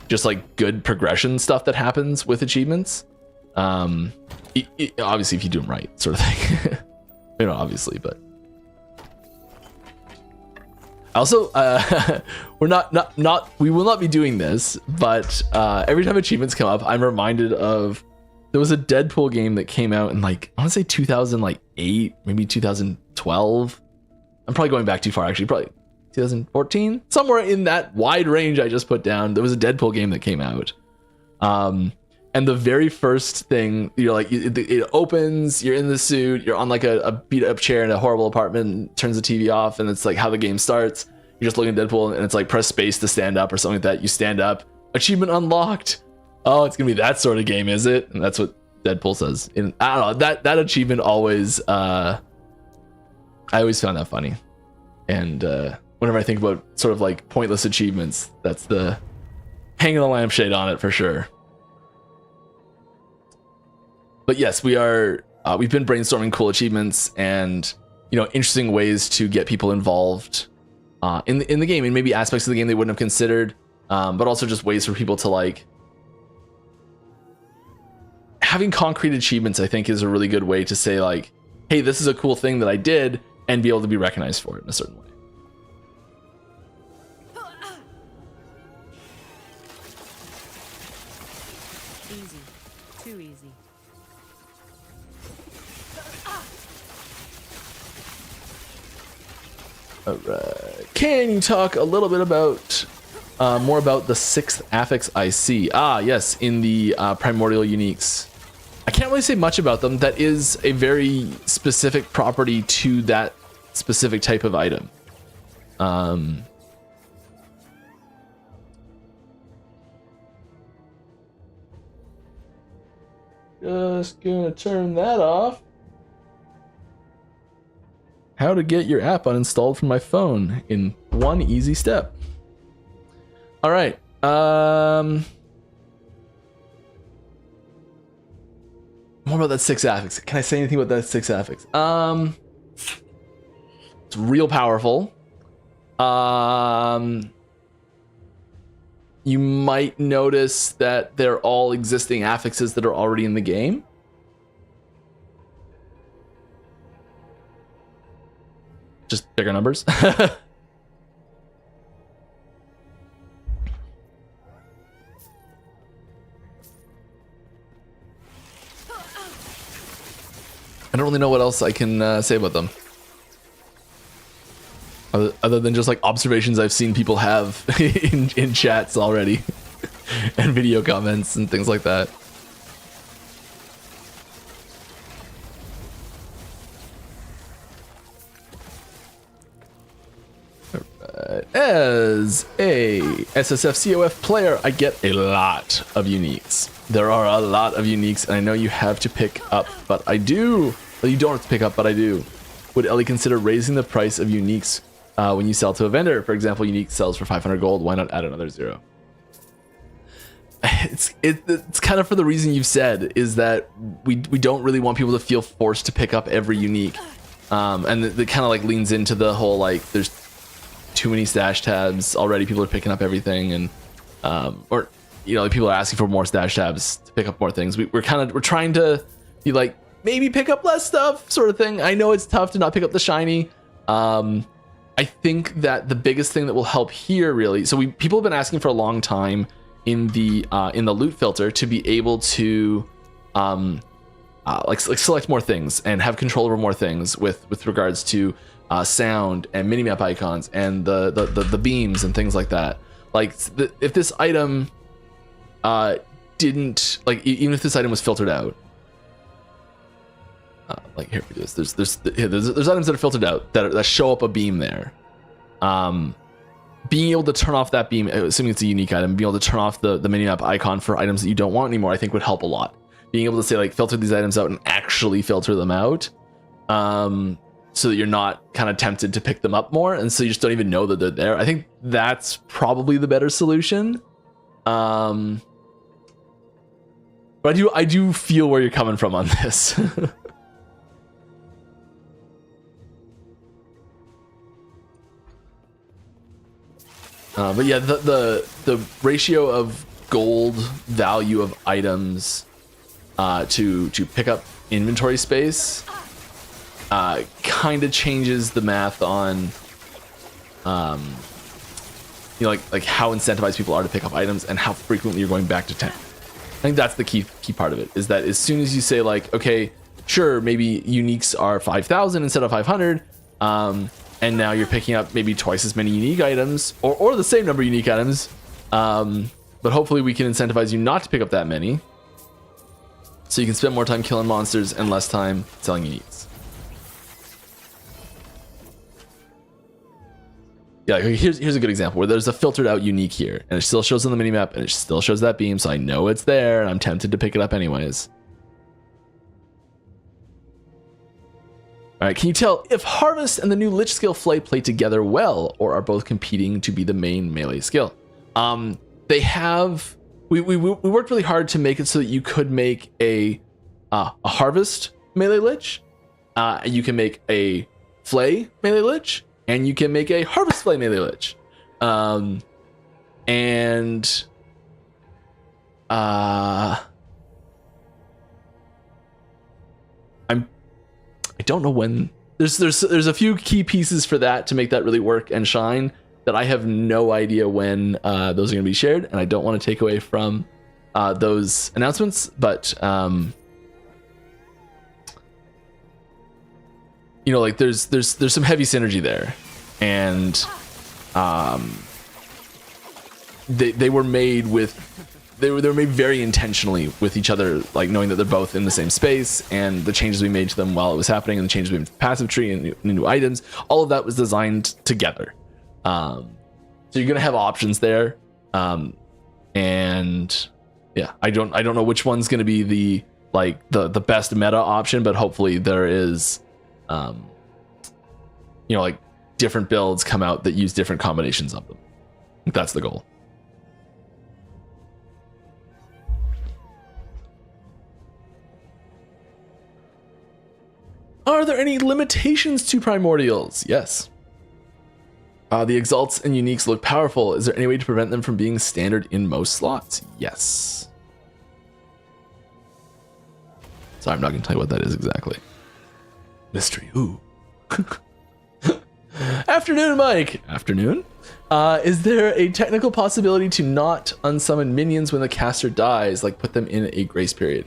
Speaker 1: just like good progression stuff that happens with achievements. Obviously if you do them right, sort of thing. You know, obviously, but also we will not be doing this, but every time achievements come up, I'm reminded of there was a Deadpool game that came out in like I want to say 2008, maybe 2012. I'm probably going back too far, actually, probably 2014, somewhere in that wide range I just put down. There was a Deadpool game that came out. And the very first thing, you're like, it opens, you're in the suit, you're on like a beat up chair in a horrible apartment, turns the TV off, and it's like how the game starts. You're just looking at Deadpool, and it's like press space to stand up or something like that. You stand up, achievement unlocked. Oh, it's gonna be that sort of game, is it? And that's what Deadpool says. And I don't know, that achievement always, I always found that funny. And whenever I think about sort of like pointless achievements, that's the hanging the lampshade on it for sure. But yes, we've been brainstorming cool achievements and, you know, interesting ways to get people involved in the game and maybe aspects of the game they wouldn't have considered, but also just ways for people to like having concrete achievements. I think is a really good way to say like, hey, this is a cool thing that I did, and be able to be recognized for it in a certain way.
Speaker 2: Easy, too easy.
Speaker 1: All right. Can you talk a little bit about more about the 6th affix I see? Ah, yes, in the Primordial Uniques. I can't really say much about them. That is a very specific property to that specific type of item. Just gonna turn that off. How to get your app uninstalled from my phone in one easy step. All right. More about that 6 affix. Can I say anything about that 6 affix? It's real powerful. You might notice that they're all existing affixes that are already in the game. Just bigger numbers. I don't really know what else I can say about them. Other than just like observations I've seen people have in chats already and video comments and things like that. As a SSF COF player, I get a lot of uniques. There are a lot of uniques, and I know you have to pick up, but I do. Well, you don't have to pick up, but I do. Would Ellie consider raising the price of uniques when you sell to a vendor? For example, unique sells for 500 gold. Why not add another 0? It's kind of for the reason you've said, is that we don't really want people to feel forced to pick up every unique, and it kind of like leans into the whole like there's too many stash tabs already. People are picking up everything, and or you know, like people are asking for more stash tabs to pick up more things. We're trying to be like, maybe pick up less stuff, sort of thing. I know it's tough to not pick up the shiny. I think that the biggest thing that will help here, really, so people have been asking for a long time in the loot filter to be able to like select more things and have control over more things with regards to sound and minimap icons and the beams and things like that. Like if this item didn't, like, even if this item was filtered out, like here we do this. There's items that are filtered out that show up a beam there. Being able to turn off that beam, assuming it's a unique item, being able to turn off the minimap icon for items that you don't want anymore, I think would help a lot. Being able to say like filter these items out and actually filter them out, so that you're not kind of tempted to pick them up more, and so you just don't even know that they're there. I think that's probably the better solution. But I do feel where you're coming from on this. But yeah, the ratio of gold value of items to pick up inventory space kind of changes the math on you know, like how incentivized people are to pick up items and how frequently you're going back to 10. I think that's the key part of it, is that as soon as you say like, okay, sure, maybe uniques are 5,000 instead of 500, and now you're picking up maybe twice as many unique items, or the same number of unique items, but hopefully we can incentivize you not to pick up that many, so you can spend more time killing monsters and less time selling uniques. Yeah, here's a good example where there's a filtered out unique here, and it still shows on the minimap, and it still shows that beam, so I know it's there, and I'm tempted to pick it up anyways. All right, can you tell if Harvest and the new Lich skill Flay play together well, or are both competing to be the main melee skill? They have. We worked really hard to make it so that you could make a Harvest melee Lich, you can make a Flay melee Lich, and you can make a Harvest Flay melee Lich, and I don't know when. There's a few key pieces for that to make that really work and shine that I have no idea when those are going to be shared, and I don't want to take away from those announcements, but you know, like there's some heavy synergy there, and they were made with. They were made very intentionally with each other, like knowing that they're both in the same space, and the changes we made to them while it was happening, and the changes we made to the passive tree and new items, all of that was designed together. So you're gonna have options there, and yeah, I don't know which one's gonna be the best meta option, but hopefully there is, you know, like different builds come out that use different combinations of them. I think that's the goal. Are there any limitations to primordials? Yes. The exalts and uniques look powerful. Is there any way to prevent them from being standard in most slots? Yes. Sorry, I'm not going to tell you what that is exactly. Mystery. Ooh. Afternoon, Mike. Afternoon. Is there a technical possibility to not unsummon minions when the caster dies, like put them in a grace period?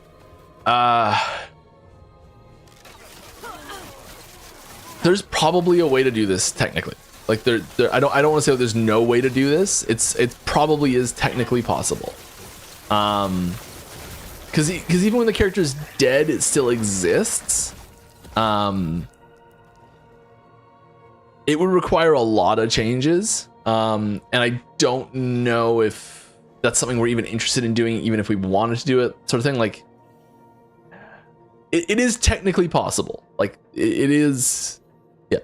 Speaker 1: there's probably a way to do this technically. Like I don't want to say there's no way to do this. It probably is technically possible. Because even when the character is dead, it still exists. It would require a lot of changes, and I don't know if that's something we're even interested in doing, even if we wanted to do it, sort of thing. Like, it is technically possible. Like, it is, yeah.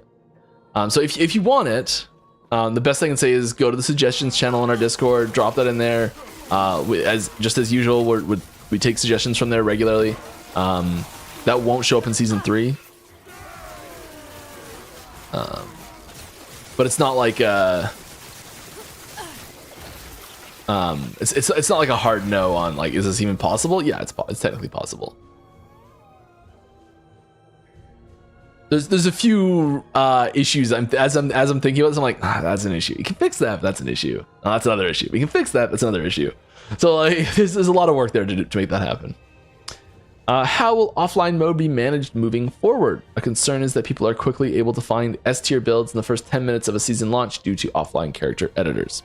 Speaker 1: So if you want it, the best thing I can say is go to the suggestions channel on our Discord, drop that in there. As usual, we take suggestions from there regularly. That won't show up in season 3. But it's not like it's not like a hard no on like, is this even possible? Yeah, it's technically possible. There's a few issues as I'm thinking about this, I'm like, that's an issue. You can fix that, but that's an issue. Oh, that's another issue. We can fix that, that's another issue. So like there's a lot of work there to make that happen. How will offline mode be managed moving forward? A concern is that people are quickly able to find S-tier builds in the first 10 minutes of a season launch due to offline character editors.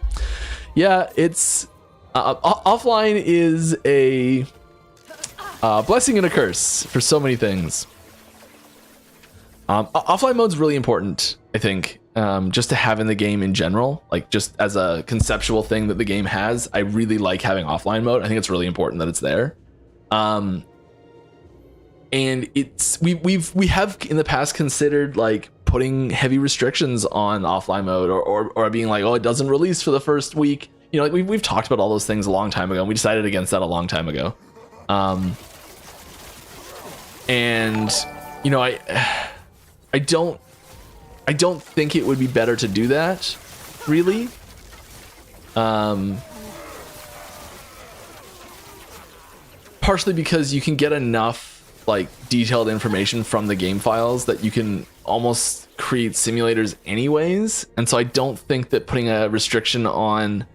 Speaker 1: Yeah, it's offline is a blessing and a curse for so many things. Offline mode's really important, I think, just to have in the game in general, like just as a conceptual thing that the game has. I really like having offline mode. I think it's really important that it's there. And we have in the past considered like putting heavy restrictions on offline mode or being like, oh, it doesn't release for the first week. You know, like we've talked about all those things a long time ago, and we decided against that a long time ago. And you know, I don't think it would be better to do that, really. Partially because you can get enough like detailed information from the game files that you can almost create simulators anyways, and so I don't think that putting a restriction on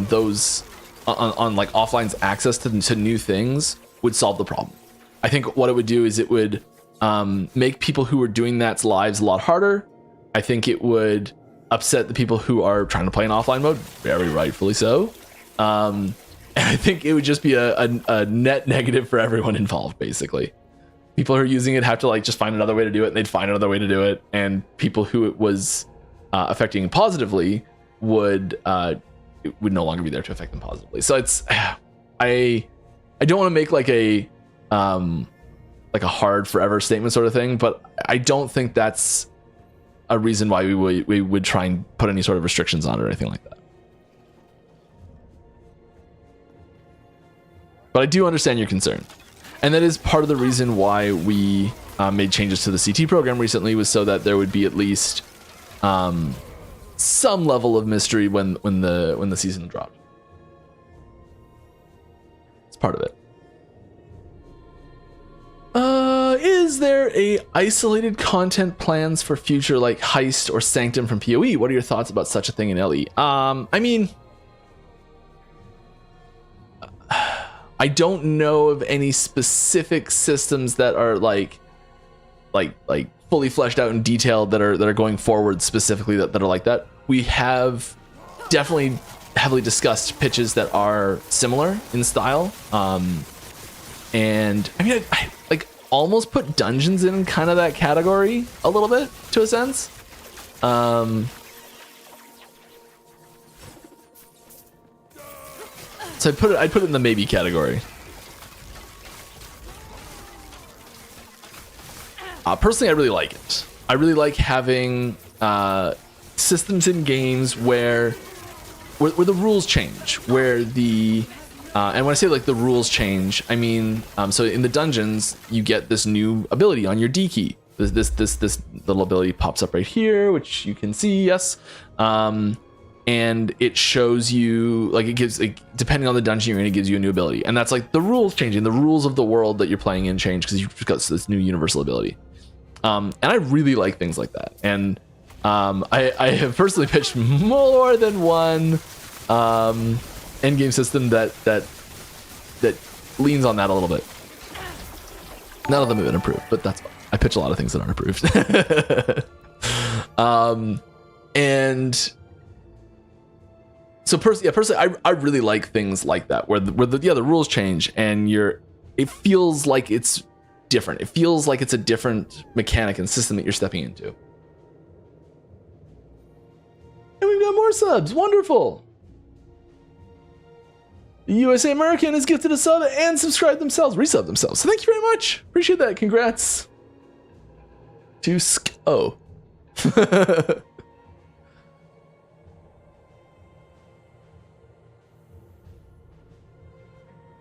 Speaker 1: those on like offline's access to new things would solve the problem. I think what it would do is it would make people who are doing that's lives a lot harder. I think it would upset the people who are trying to play in offline mode, very rightfully so. And I think it would just be a net negative for everyone involved, basically. People who are using it have to like just find another way to do it, and they'd find another way to do it, and people who it was affecting positively would no longer be there to affect them positively. So it's I don't want to make like a hard forever statement sort of thing, but I don't think that's a reason why we would try and put any sort of restrictions on it or anything like that. But I do understand your concern, and that is part of the reason why we made changes to the CT program recently, was so that there would be at least some level of mystery when the season dropped. It's part of it. Is there a isolated content plans for future like Heist or Sanctum from PoE? What are your thoughts about such a thing in LE? I mean, I don't know of any specific systems that are like fully fleshed out and detailed that are going forward specifically that are like that. We have definitely heavily discussed pitches that are similar in style. And I mean, I like almost put dungeons in kind of that category a little bit, to a sense. So I'd put it in the maybe category. Personally, I really like it. I really like having systems in games where the rules change, where the and when I say like the rules change, I mean so in the dungeons you get this new ability on your D key. This little ability pops up right here, which you can see, yes. And it shows you, like, it gives, like, depending on the dungeon you're in, it gives you a new ability, and that's like the rules changing. The rules of the world that you're playing in change because you've got this new universal ability. And I really like things like that. And I have personally pitched more than one endgame system that leans on that a little bit. None of them have been approved, but that's fine. I pitch a lot of things that aren't approved. And so personally, I really like things like that, where the rules change and it feels like it's different. It feels like it's a different mechanic and system that you're stepping into. And we've got more subs. Wonderful. The USA American has gifted a sub and subscribed themselves, resub themselves. So thank you very much. Appreciate that. Congrats to Sko.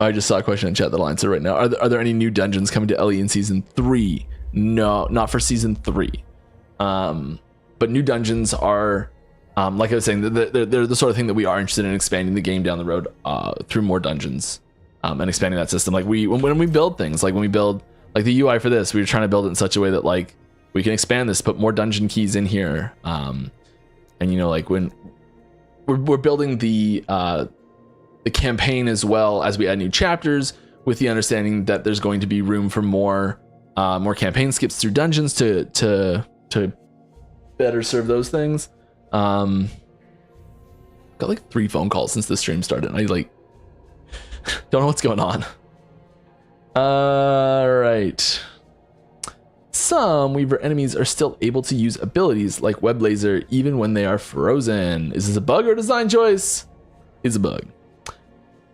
Speaker 1: I just saw a question in chat that I'll answer right now. Are there any new dungeons coming to LE in season 3? No, not for season 3. But new dungeons are, like I was saying, they're the sort of thing that we are interested in expanding the game down the road through more dungeons and expanding that system. Like when we build things, like when we build like the UI for this, we were trying to build it in such a way that like we can expand this, put more dungeon keys in here, and you know, like when we're building the campaign as well as we add new chapters, with the understanding that there's going to be room for more campaign skips through dungeons to better serve those things. Got like 3 phone calls since the stream started, and I like don't know what's going on. All right. Some Weaver enemies are still able to use abilities like Web Laser even when they are frozen. Is this a bug or a design choice? It's a bug.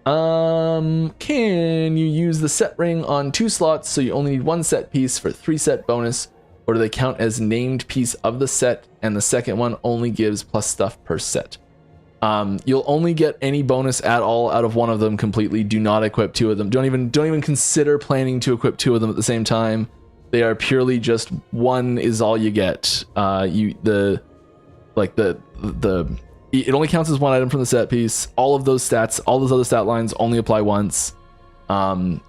Speaker 1: Can you use the set ring on 2 slots so you only need 1 set piece for 3 set bonus, or do they count as named piece of the set and the second one only gives plus stuff per set? You'll only get any bonus at all out of one of them completely. Do not equip 2 of them. Don't even consider planning to equip 2 of them at the same time. They are purely just one is all you get. It only counts as 1 item from the set piece. All of those stats, all those other stat lines only apply once. You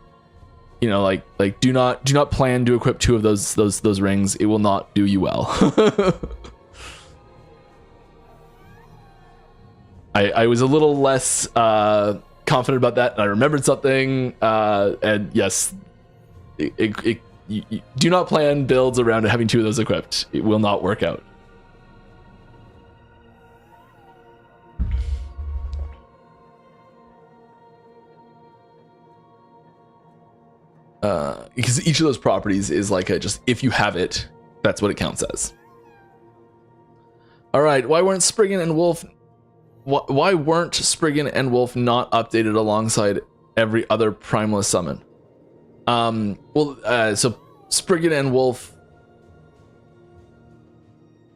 Speaker 1: know, like do not plan to equip 2 of those rings. It will not do you well. I was a little less confident about that, and I remembered something. And yes, you do not plan builds around having 2 of those equipped. It will not work out. Because each of those properties is like just if you have it, that's what it counts as. All right, why weren't Spriggan and Wolf not updated alongside every other Primalist summon? So Spriggan and Wolf,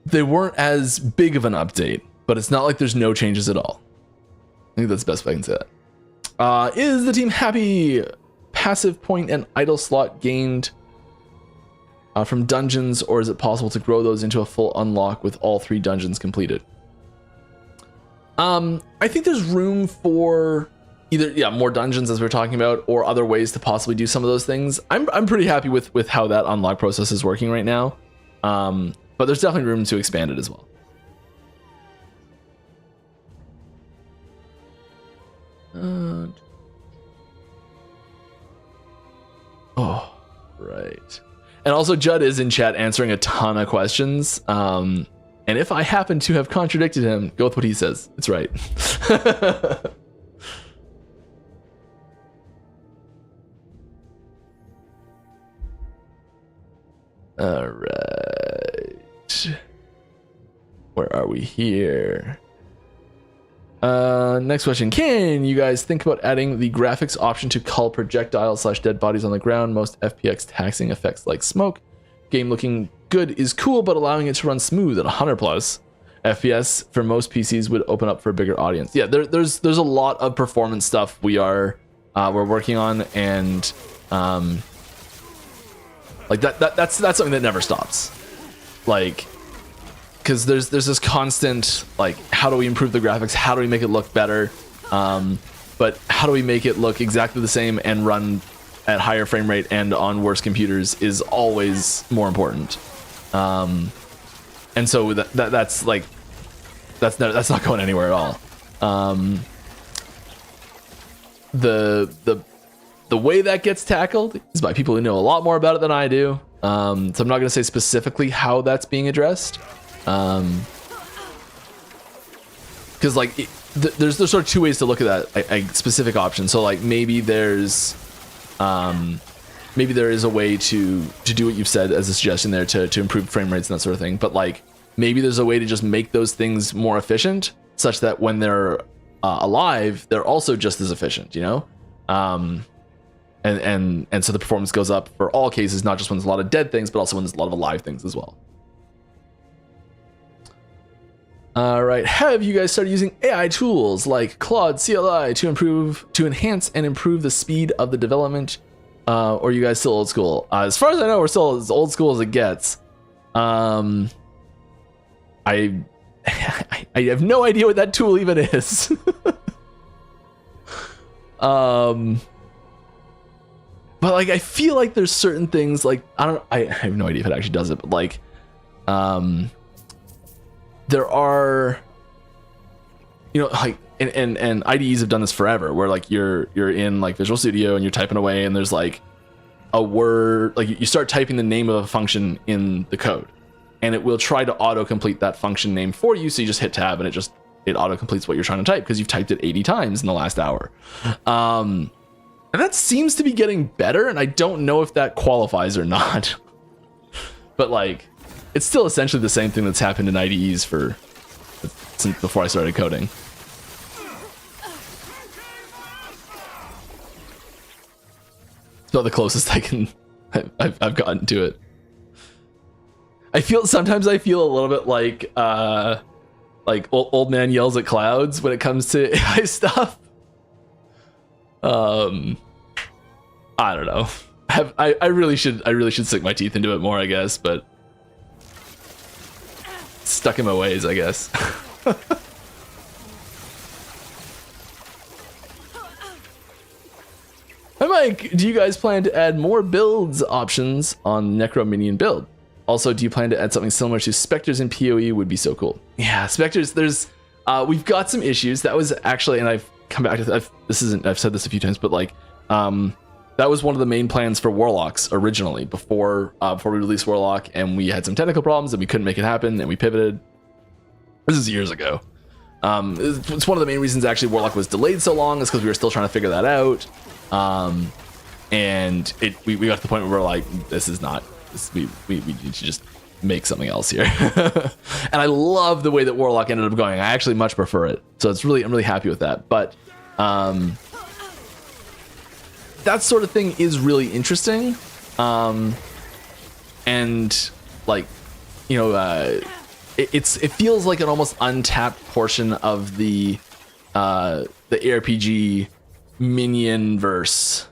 Speaker 1: they weren't as big of an update, but it's not like there's no changes at all. I think that's the best way I can say that. Is the team happy? Passive point and idle slot gained from dungeons, or is it possible to grow those into a full unlock with all 3 dungeons completed? I think there's room for either more dungeons as we're talking about, or other ways to possibly do some of those things. I'm pretty happy with how that unlock process is working right now, but there's definitely room to expand it as well. Oh, right. And also Judd is in chat answering a ton of questions. And if I happen to have contradicted him, go with what he says. It's right. All right. Where are we here? Next question. Can you guys think about adding the graphics option to cull projectiles / dead bodies on the ground? Most FPX taxing effects like smoke. Game looking good is cool, but allowing it to run smooth at 100 plus FPS for most PCs would open up for a bigger audience. Yeah, there's a lot of performance stuff we're working on, and like that's something that never stops. Like, because there's this constant, like, how do we improve the graphics? How do we make it look better? But how do we make it look exactly the same and run at higher frame rate and on worse computers is always more important. And so that's not going anywhere at all. The The way that gets tackled is by people who know a lot more about it than I do. So I'm not going to say specifically how that's being addressed. Because like there's sort of two ways to look at that a specific option. So like maybe there is a way to do what you've said as a suggestion there to improve frame rates and that sort of thing. But like maybe there's a way to just make those things more efficient, such that when they're alive, they're also just as efficient. You know. And so the performance goes up for all cases, not just when there's a lot of dead things, but also when there's a lot of alive things as well. All right, have you guys started using AI tools like Claude CLI to enhance and improve the speed of the development? Or are you guys still old school? As far as I know, we're still as old school as it gets. I have no idea what that tool even is. But like I feel like there's certain things like I have no idea if it actually does it, but like there are, you know, like and IDEs have done this forever, where like you're in like Visual Studio and you're typing away and there's like a word, like you start typing the name of a function in the code and it will try to autocomplete that function name for you, so you just hit tab and it autocompletes what you're trying to type because you've typed it 80 times in the last hour. And that seems to be getting better, and I don't know if that qualifies or not. But like, it's still essentially the same thing that's happened in IDEs since before I started coding. It's about the closest I've gotten to it. Sometimes I feel a little bit like old man yells at clouds when it comes to AI stuff. I don't know. I really should sink my teeth into it more, I guess, but stuck in my ways, I guess. Hi Mike, do you guys plan to add more builds options on Necro Minion build? Also, do you plan to add something similar to Spectres in PoE? Would be so cool. Yeah, Spectres, we've got some issues. That was actually, and I've come back to I've said this a few times, but like that was one of the main plans for Warlocks originally before we released Warlock, and we had some technical problems and we couldn't make it happen and we pivoted. This is years ago. It's one of the main reasons actually Warlock was delayed so long, is because we were still trying to figure that out. And we got to the point where we're like, we need to just make something else here. And I love the way that Warlock ended up going. I actually much prefer it. So I'm really happy with that. But that sort of thing is really interesting. And like, you know, it feels like an almost untapped portion of the ARPG minion verse.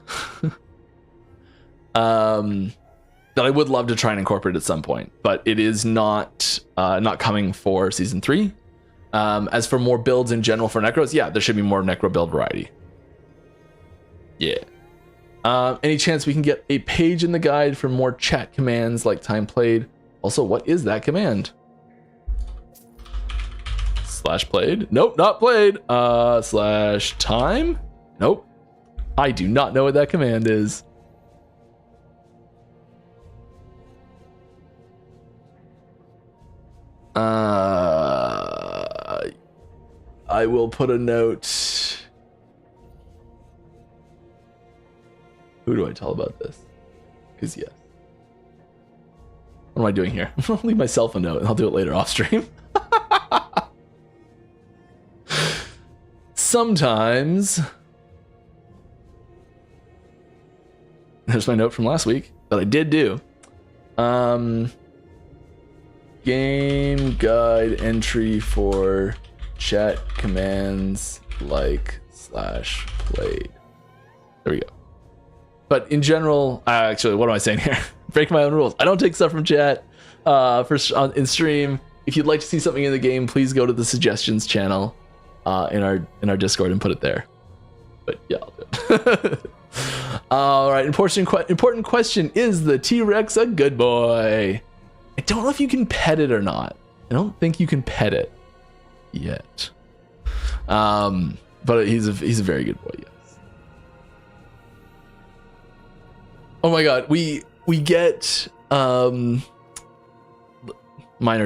Speaker 1: That I would love to try and incorporate at some point, but it is not coming for season 3. As for more builds in general for Necros, yeah, there should be more Necro build variety. Yeah. Any chance we can get a page in the guide for more chat commands like time played? Also, what is that command? /played? Nope, not played. /time? Nope. I do not know what that command is. I will put a note. Who do I tell about this? Because yes. What am I doing here? I'll leave myself a note and I'll do it later off stream. Sometimes. There's my note from last week that I did do. Game guide entry for chat commands like /played. There we go. But in general, actually, what am I saying here? Break my own rules. I don't take stuff from chat in stream. If you'd like to see something in the game, please go to the suggestions channel in our Discord and put it there. But yeah, I'll do it. All right, important question: is the T-Rex a good boy? I don't know if you can pet it or not. I don't think you can pet it yet. But he's a very good boy, yes. Oh my god, we get minor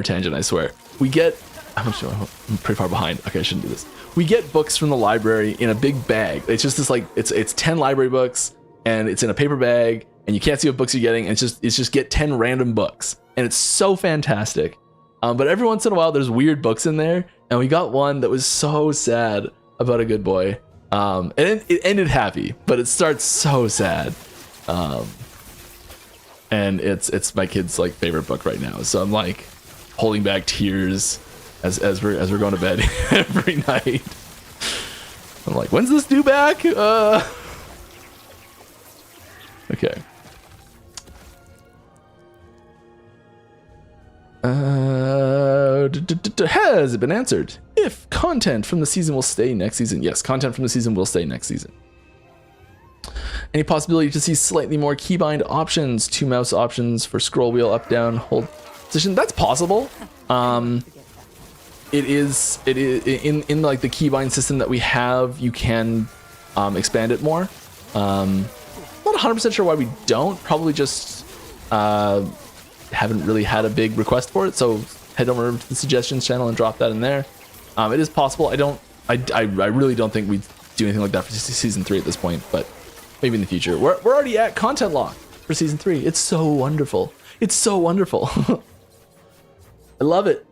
Speaker 1: tangent, I swear. We get I'm pretty far behind. Okay, I shouldn't do this. We get books from the library in a big bag. It's just this like it's 10 library books and it's in a paper bag and you can't see what books you're getting. And it's just get 10 random books and it's so fantastic. But every once in a while there's weird books in there, and we got one that was so sad about a good boy. And it ended happy, but it starts so sad. And it's my kid's like favorite book right now. So I'm like holding back tears as we're going to bed every night. I'm like, when's this due back? Okay. Has it been answered? If content from the season will stay next season. Yes, content from the season will stay next season. Any possibility to see slightly more keybind options, 2 mouse options for scroll wheel, up, down, hold position? That's possible. It is in like the keybind system that we have, you can expand it more. Not 100% sure why we don't. Probably just haven't really had a big request for it. So head over to the suggestions channel and drop that in there. It is possible. I really don't think we do anything like that for season 3 at this point, but maybe in the future. We're already at content lock for season 3. It's so wonderful. It's so wonderful. I love it.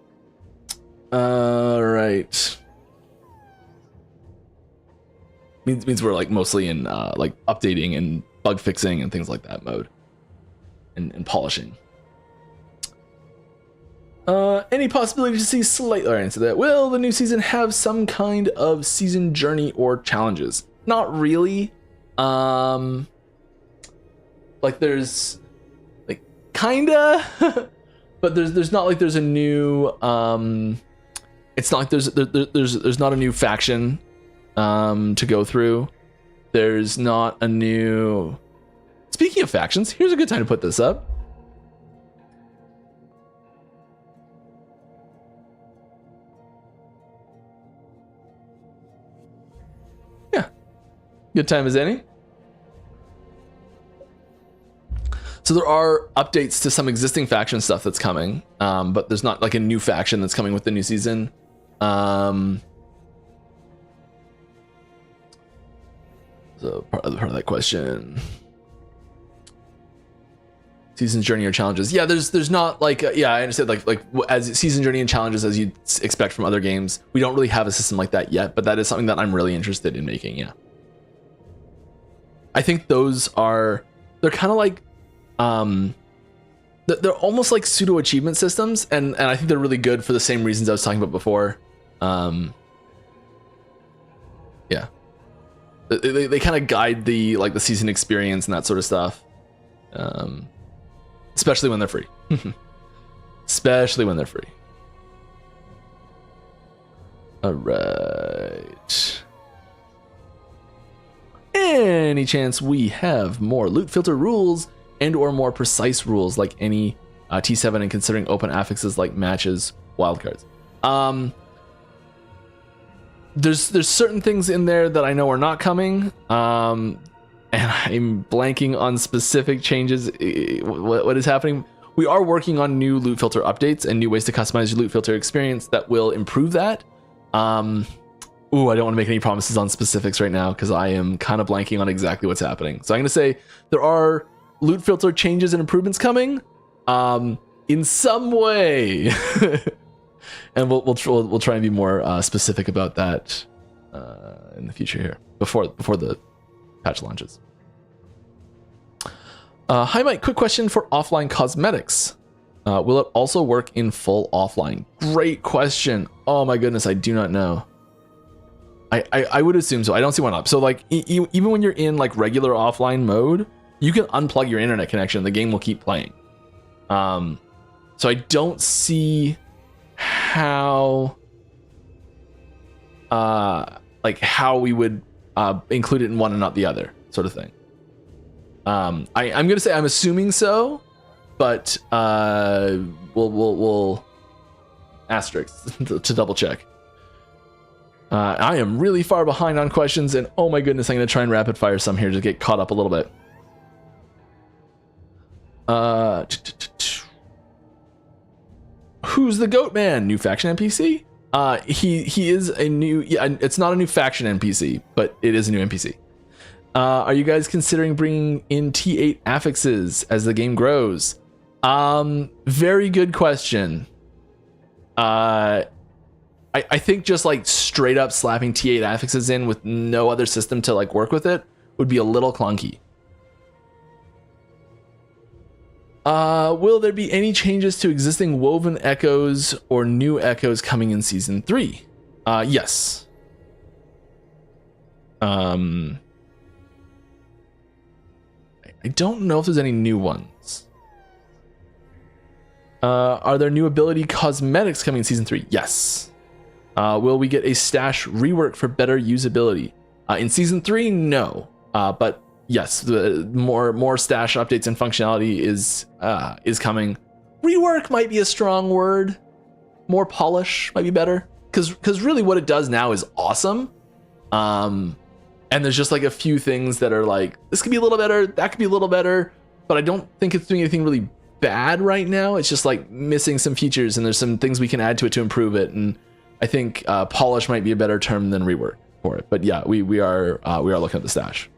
Speaker 1: All right. Means we're like mostly in like updating and bug fixing and things like that mode, and polishing. Any possibility to see slightly answer that? Will the new season have some kind of season journey or challenges? Not really. Like there's like kinda, but there's not like there's a new it's not like there's not a new faction to go through. There's not a new. Speaking of factions, here's a good time to put this up. Yeah, good time as any. So there are updates to some existing faction stuff that's coming, but there's not like a new faction that's coming with the new season. So part of that question. Season journey or challenges? Yeah, there's not like yeah, I understand like as season journey and challenges as you'd expect from other games. We don't really have a system like that yet, but that is something that I'm really interested in making. Yeah, I think they're kind of like they're almost like pseudo achievement systems, and I think they're really good for the same reasons I was talking about before. Yeah, they kind of guide the like the season experience and that sort of stuff, especially when they're free. Especially when they're free. All right. Any chance we have more loot filter rules and or more precise rules like any T7, and considering open affixes like matches, wildcards? There's certain things in there that I know are not coming, and I'm blanking on specific changes. What is happening? We are working on new loot filter updates and new ways to customize your loot filter experience that will improve that. Ooh, I don't want to make any promises on specifics right now because I am kind of blanking on exactly what's happening. So I'm going to say there are loot filter changes and improvements coming in some way. And we'll try and be more specific about that in the future here before the patch launches. Hi Mike, quick question for offline cosmetics. Will it also work in full offline? Great question. Oh my goodness, I do not know. I would assume so. I don't see why not. So like even when you're in like regular offline mode, you can unplug your internet connection. The game will keep playing. So I don't see how how we would include it in one and not the other sort of thing. I'm gonna say I'm assuming so, but we'll asterisk to double check. I am really far behind on questions, and oh my goodness, I'm gonna try and rapid fire some here to get caught up a little bit. Who's the Goat Man? New faction NPC? He is a new, yeah, it's not a new faction NPC, but it is a new NPC. Are you guys considering bringing in T8 affixes as the game grows? Very good question. I think just like straight up slapping T8 affixes in with no other system to like work with it would be a little clunky. Will there be any changes to existing woven echoes or new echoes coming in season 3? Yes. I don't know if there's any new ones. Are there new ability cosmetics coming in season 3? Yes. Will we get a stash rework for better usability? In season 3, no. But yes, the more stash updates and functionality is coming. Rework might be a strong word. More polish might be better. Because really what it does now is awesome. And there's just like a few things that are like, this could be a little better, that could be a little better, but I don't think it's doing anything really bad right now. It's just like missing some features, and there's some things we can add to it to improve it. And I think polish might be a better term than rework for it. But yeah, we are looking at the stash.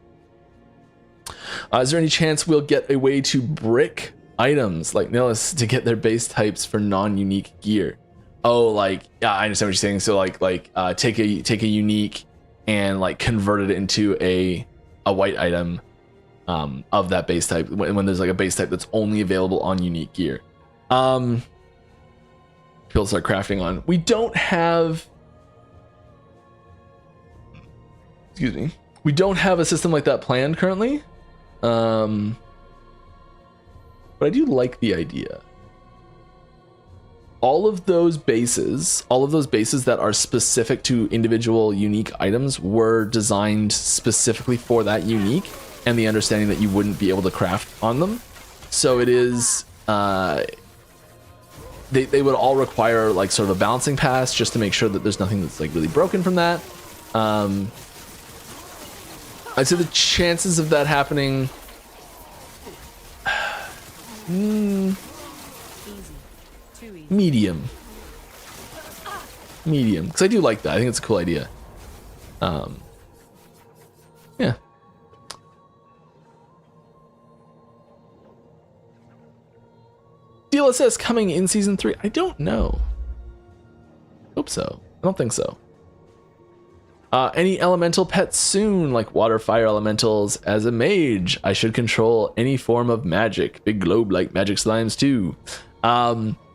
Speaker 1: Is there any chance we'll get a way to brick items like Nihilus to get their base types for non-unique gear? Oh, like, yeah, I understand what you're saying. So like take a unique and like convert it into a white item of that base type when there's like a base type that's only available on unique gear. People start crafting on. We don't have, excuse me, we don't have a system like that planned currently. But I do like the idea. All of those bases that are specific to individual unique items were designed specifically for that unique and the understanding that you wouldn't be able to craft on them. So it is, they would all require like sort of a balancing pass just to make sure that there's nothing that's like really broken from that. I'd say the chances of that happening, medium, because I do like that. I think it's a cool idea. Yeah. DLSS coming in season 3? I don't know. Hope so. I don't think so. Any elemental pets soon, like water, fire elementals. As a mage, I should control any form of magic. Big globe like magic slimes too.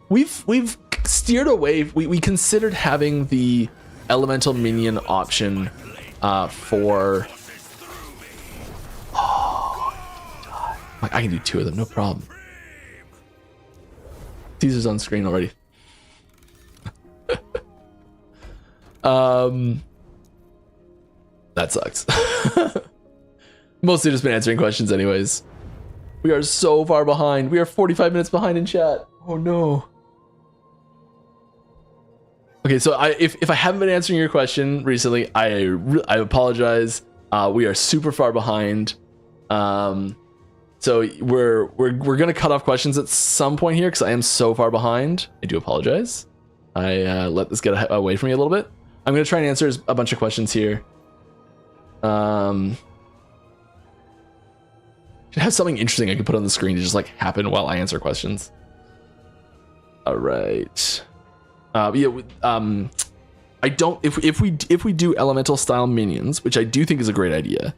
Speaker 1: We've steered away. We considered having the elemental minion option for. Oh, I can do 2 of them, no problem. Teaser's on screen already. That sucks. Mostly just been answering questions anyways. We are so far behind. We are 45 minutes behind in chat. Oh no. Okay, so if I haven't been answering your question recently, I apologize. We are super far behind. So we're gonna cut off questions at some point here because I am so far behind. I do apologize. I let this get away from me a little bit. I'm gonna try and answer a bunch of questions here. Should have something interesting I could put on the screen to just like happen while I answer questions. All right. Yeah. I don't. If we do elemental style minions, which I do think is a great idea,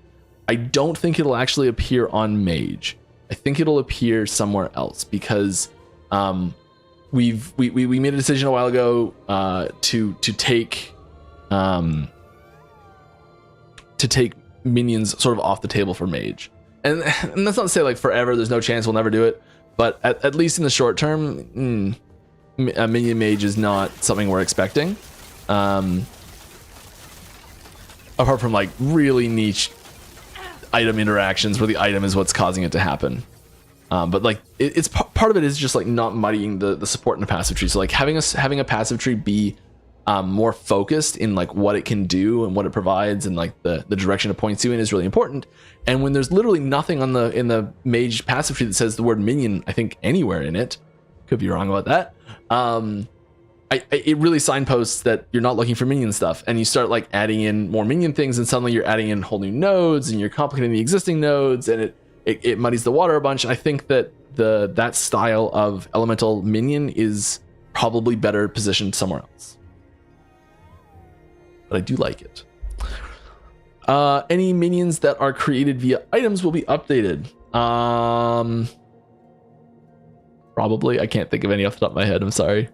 Speaker 1: I don't think it'll actually appear on Mage. I think it'll appear somewhere else because we made a decision a while ago to take minions sort of off the table for Mage. And that's not to say like forever, there's no chance we'll never do it, but at least in the short term, a minion mage is not something we're expecting. Apart from like really niche item interactions where the item is what's causing it to happen. But like part of it is just like not muddying the support in the passive tree. So like having a passive tree be more focused in like what it can do and what it provides, and like the direction it points you in is really important. And when there's literally nothing on in the mage passive tree that says the word minion, I think anywhere in it, could be wrong about that. It really signposts that you're not looking for minion stuff, and you start like adding in more minion things, and suddenly you're adding in whole new nodes, and you're complicating the existing nodes, and it muddies the water a bunch. I think that that style of elemental minion is probably better positioned somewhere else, but I do like it. Any minions that are created via items will be updated. Probably. I can't think of any off the top of my head. I'm sorry.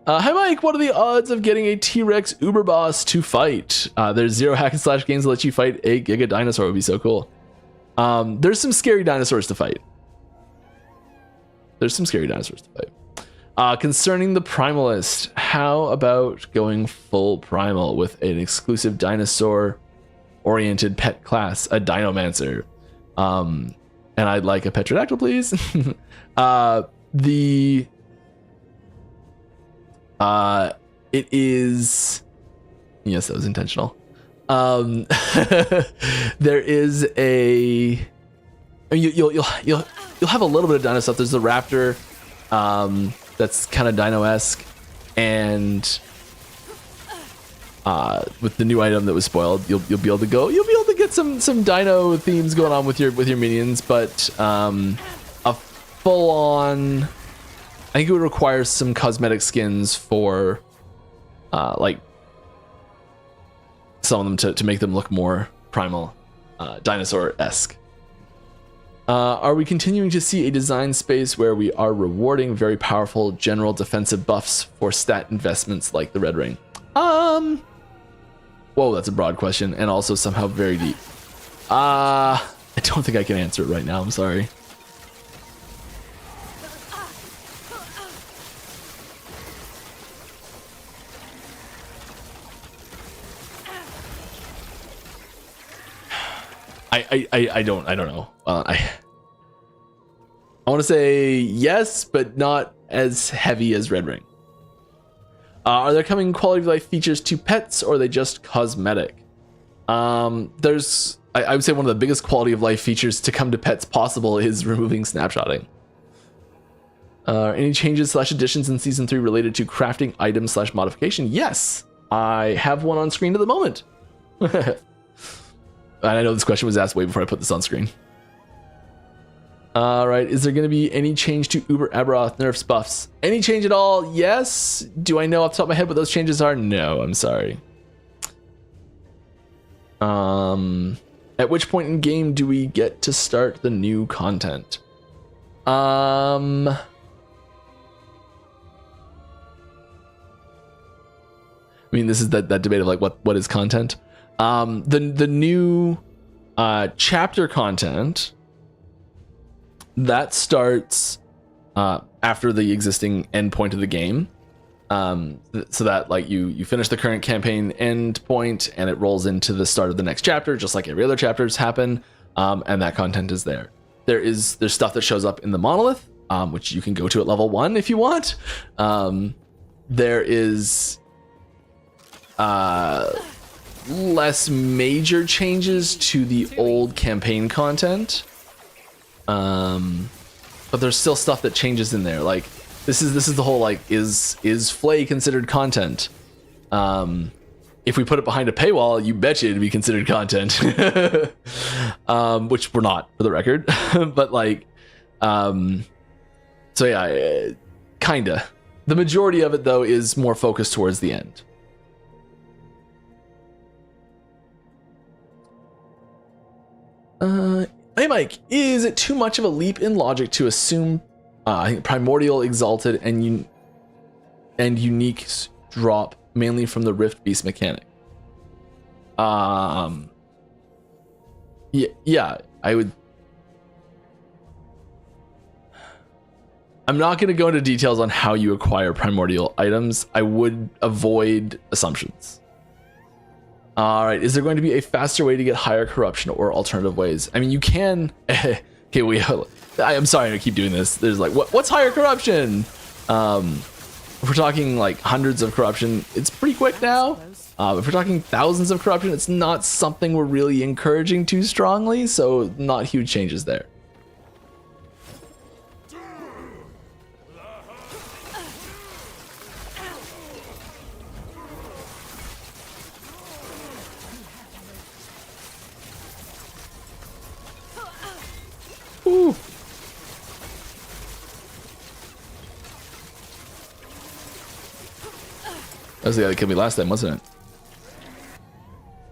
Speaker 1: Hi Mike, what are the odds of getting a T-Rex Uber boss to fight? There's 0 hack and slash games that let you fight a Giga Dinosaur. Would be so cool. There's some scary dinosaurs to fight. Concerning the Primalist, how about going full Primal with an exclusive dinosaur-oriented pet class, a Dinomancer? And I'd like a Petrodactyl, please. It is, yes, that was intentional. There is you'll have a little bit of dino stuff. There's the raptor, that's kind of dino-esque, and with the new item that was spoiled, you'll be able to get some dino themes going on with your minions, but a full on, I think it would require some cosmetic skins for like some of them to make them look more primal, dinosaur-esque. Are we continuing to see a design space where we are rewarding very powerful general defensive buffs for stat investments like the Red Ring? Whoa, that's a broad question, and also somehow very deep. I don't think I can answer it right now. I'm sorry. I don't know. I want to say yes, but not as heavy as Red Ring. Are there coming quality of life features to pets, or are they just cosmetic? There's, I would say one of the biggest quality of life features to come to pets possible is removing snapshotting. Any changes / additions in season 3 related to crafting items / modification? Yes, I have one on screen at the moment. And I know this question was asked way before I put this on screen. All right, is there going to be any change to Uber Aberoth nerfs buffs? Any change at all? Yes. Do I know off the top of my head what those changes are? No, I'm sorry. At which point in game do we get to start the new content? I mean, this is that debate of like what is content. The new chapter content that starts after the existing endpoint of the game, so that like you finish the current campaign endpoint and it rolls into the start of the next chapter, just like every other chapters happen, and that content is there. There's stuff that shows up in the monolith, which you can go to at level 1 if you want. There is less major changes to the old campaign content, but there's still stuff that changes in there. Like this is the whole like is Flay considered content? If we put it behind a paywall, you betcha it'd be considered content. Which we're not, for the record. But like so yeah, kinda. The majority of it though is more focused towards the end. Hey Mike, is it too much of a leap in logic to assume I think Primordial, Exalted, and Unique drop mainly from the Rift Beast mechanic? Yeah, I would. I'm not going to go into details on how you acquire Primordial items. I would avoid assumptions. All right, is there going to be a faster way to get higher corruption or alternative ways? I mean, you can. Okay, I'm sorry to keep doing this. There's like, what's higher corruption? If we're talking like hundreds of corruption, it's pretty quick now. If we're talking thousands of corruption, it's not something we're really encouraging too strongly, so not huge changes there. Ooh. That was the guy that killed me last time, wasn't it?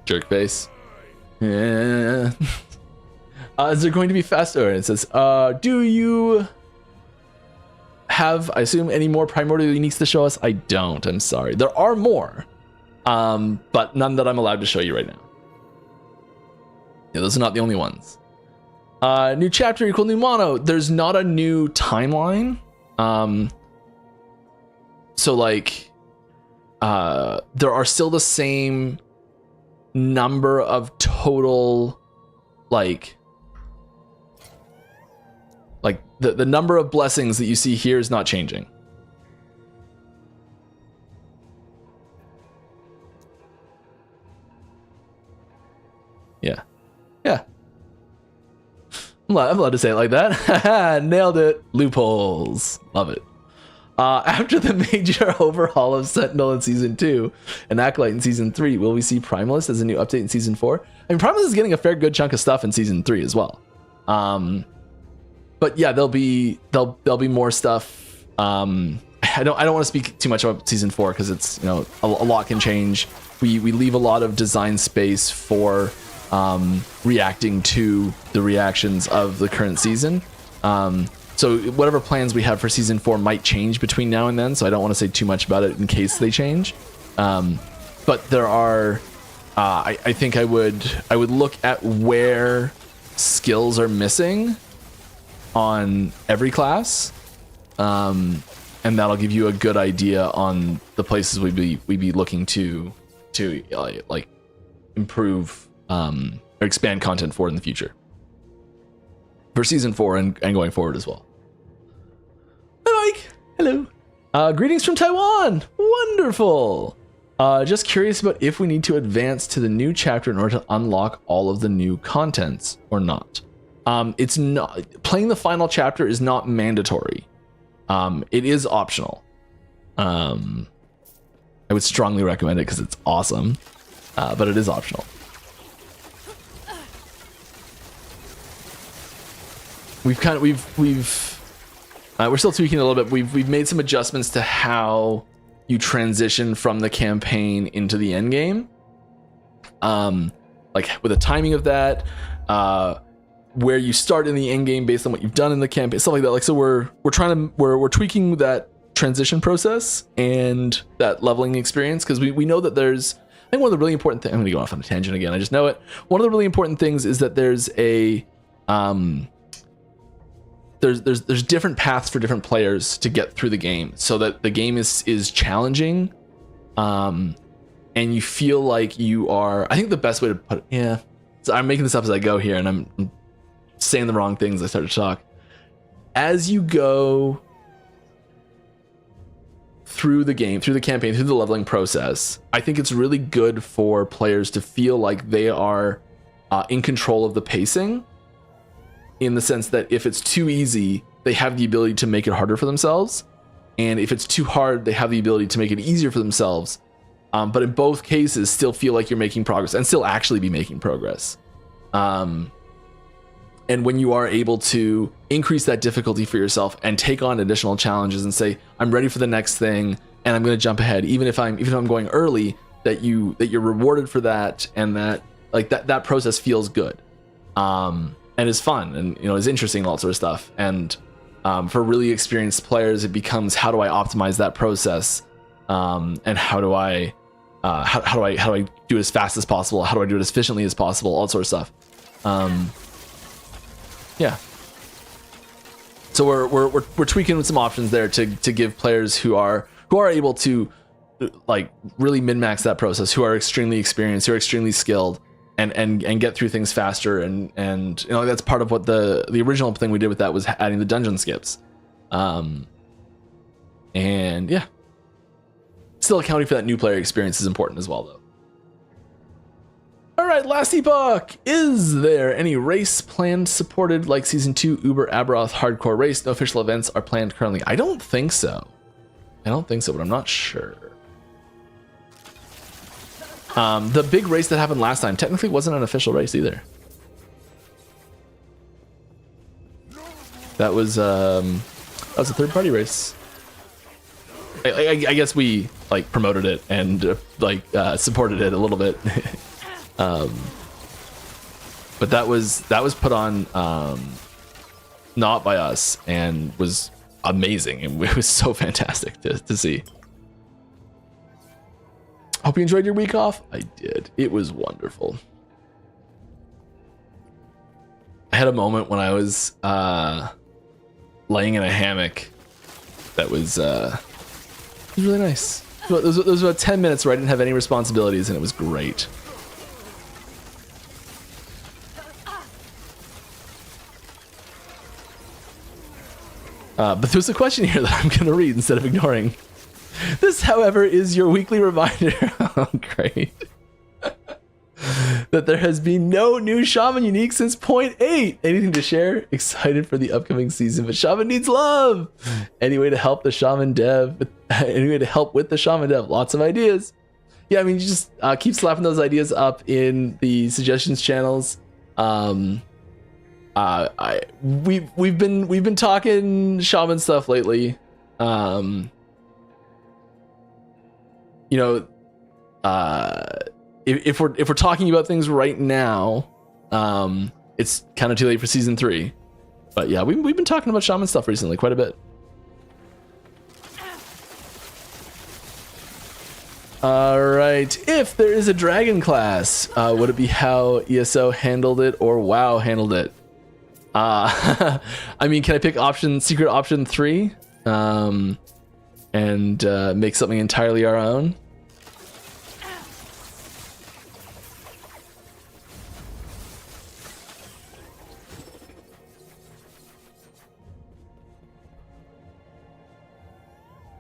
Speaker 1: Jerk face. Yeah. Is there going to be faster? And it says, do you have, I assume, any more Primordial Uniques to show us? I don't, I'm sorry. There are more, but none that I'm allowed to show you right now. Yeah, those are not the only ones. New chapter equal new mono. There's not a new timeline. So like, there are still the same number of total, like the number of blessings that you see here is not changing. Yeah. I'm allowed to say it like that. Nailed it. Loopholes. Love it. After the major overhaul of Sentinel in Season 2 and Acolyte in Season 3, will we see Primalist as a new update in Season 4? I mean, Primalist is getting a fair good chunk of stuff in Season 3 as well. But yeah, there'll be more stuff. I don't want to speak too much about Season 4 because it's, you know, a lot can change. We leave a lot of design space for reacting to the reactions of the current season. So whatever plans we have for Season 4 might change between now and then, so I don't want to say too much about it in case they change. But there are, I think I would look at where skills are missing on every class, and that'll give you a good idea on the places we'd be looking to like improve or expand content for in the future for Season 4 and going forward as well. Hi Mike, hello. Greetings from Taiwan. Wonderful. Just curious about if we need to advance to the new chapter in order to unlock all of the new contents or not. It's not, playing the final chapter is not mandatory. It is optional. I would strongly recommend it because it's awesome, but it is optional. We're still tweaking a little bit. We've made some adjustments to how you transition from the campaign into the end game. Like with the timing of that, where you start in the end game based on what you've done in the campaign, stuff like that. Like, so we're tweaking that transition process and that leveling experience, because we know that there's, I think one of the really important things, I'm gonna go off on a tangent again, I just know it. One of the really important things is that there's a there's different paths for different players to get through the game, so that the game is challenging, and you feel like you are, I think the best way to put it, yeah, so I'm making this up as I go here, and I'm saying the wrong things as I start to talk. As you go through the game, through the campaign, through the leveling process, I think it's really good for players to feel like they are in control of the pacing, in the sense that if it's too easy, they have the ability to make it harder for themselves, and if it's too hard, they have the ability to make it easier for themselves. But in both cases, still feel like you're making progress and still actually be making progress. And when you are able to increase that difficulty for yourself and take on additional challenges and say, I'm ready for the next thing and I'm going to jump ahead, even if I'm going early, that you're rewarded for that, and that like that process feels good. And is fun, and is interesting, and all that sort of stuff. And for really experienced players, it becomes, how do I optimize that process, and how do I do it as fast as possible? How do I do it as efficiently as possible? All that sort of stuff. Yeah. So we're tweaking with some options there to give players who are able to like really min-max that process, who are extremely experienced, who are extremely skilled, and get through things faster, and that's part of what the original thing we did with that was adding the dungeon skips, and yeah, Still accounting for that new player experience is important as well, though. All right, last Epoch. Is there any race planned supported like Season 2 Uber Aberoth Hardcore Race? No official events are planned currently. I don't think so. But I'm not sure. The big race that happened last time technically wasn't an official race either. That was a third-party race. I guess we like promoted it and supported it a little bit. But that was put on not by us and was amazing, and it was so fantastic to see. Hope you enjoyed your week off. I did. It was wonderful. I had a moment when I was laying in a hammock that was really nice. It was about 10 minutes where I didn't have any responsibilities, and it was great. But there's a question here that I'm going to read instead of ignoring. This, however, is your weekly reminder. Oh, great. That there has been no new Shaman Unique since 0.8. Anything to share? Excited for the upcoming season, but Shaman needs love. Any way to help the Shaman dev? Any way to help with the Shaman dev? Lots of ideas. Yeah, I mean, you just keep slapping those ideas up in the suggestions channels. We've been talking Shaman stuff lately. If we're talking about things right now, it's kind of too late for season 3. But yeah, we've been talking about Shaman stuff recently quite a bit. All right, if there is a dragon class, would it be how ESO handled it or WoW handled it? I mean, can I pick secret option 3 and make something entirely our own?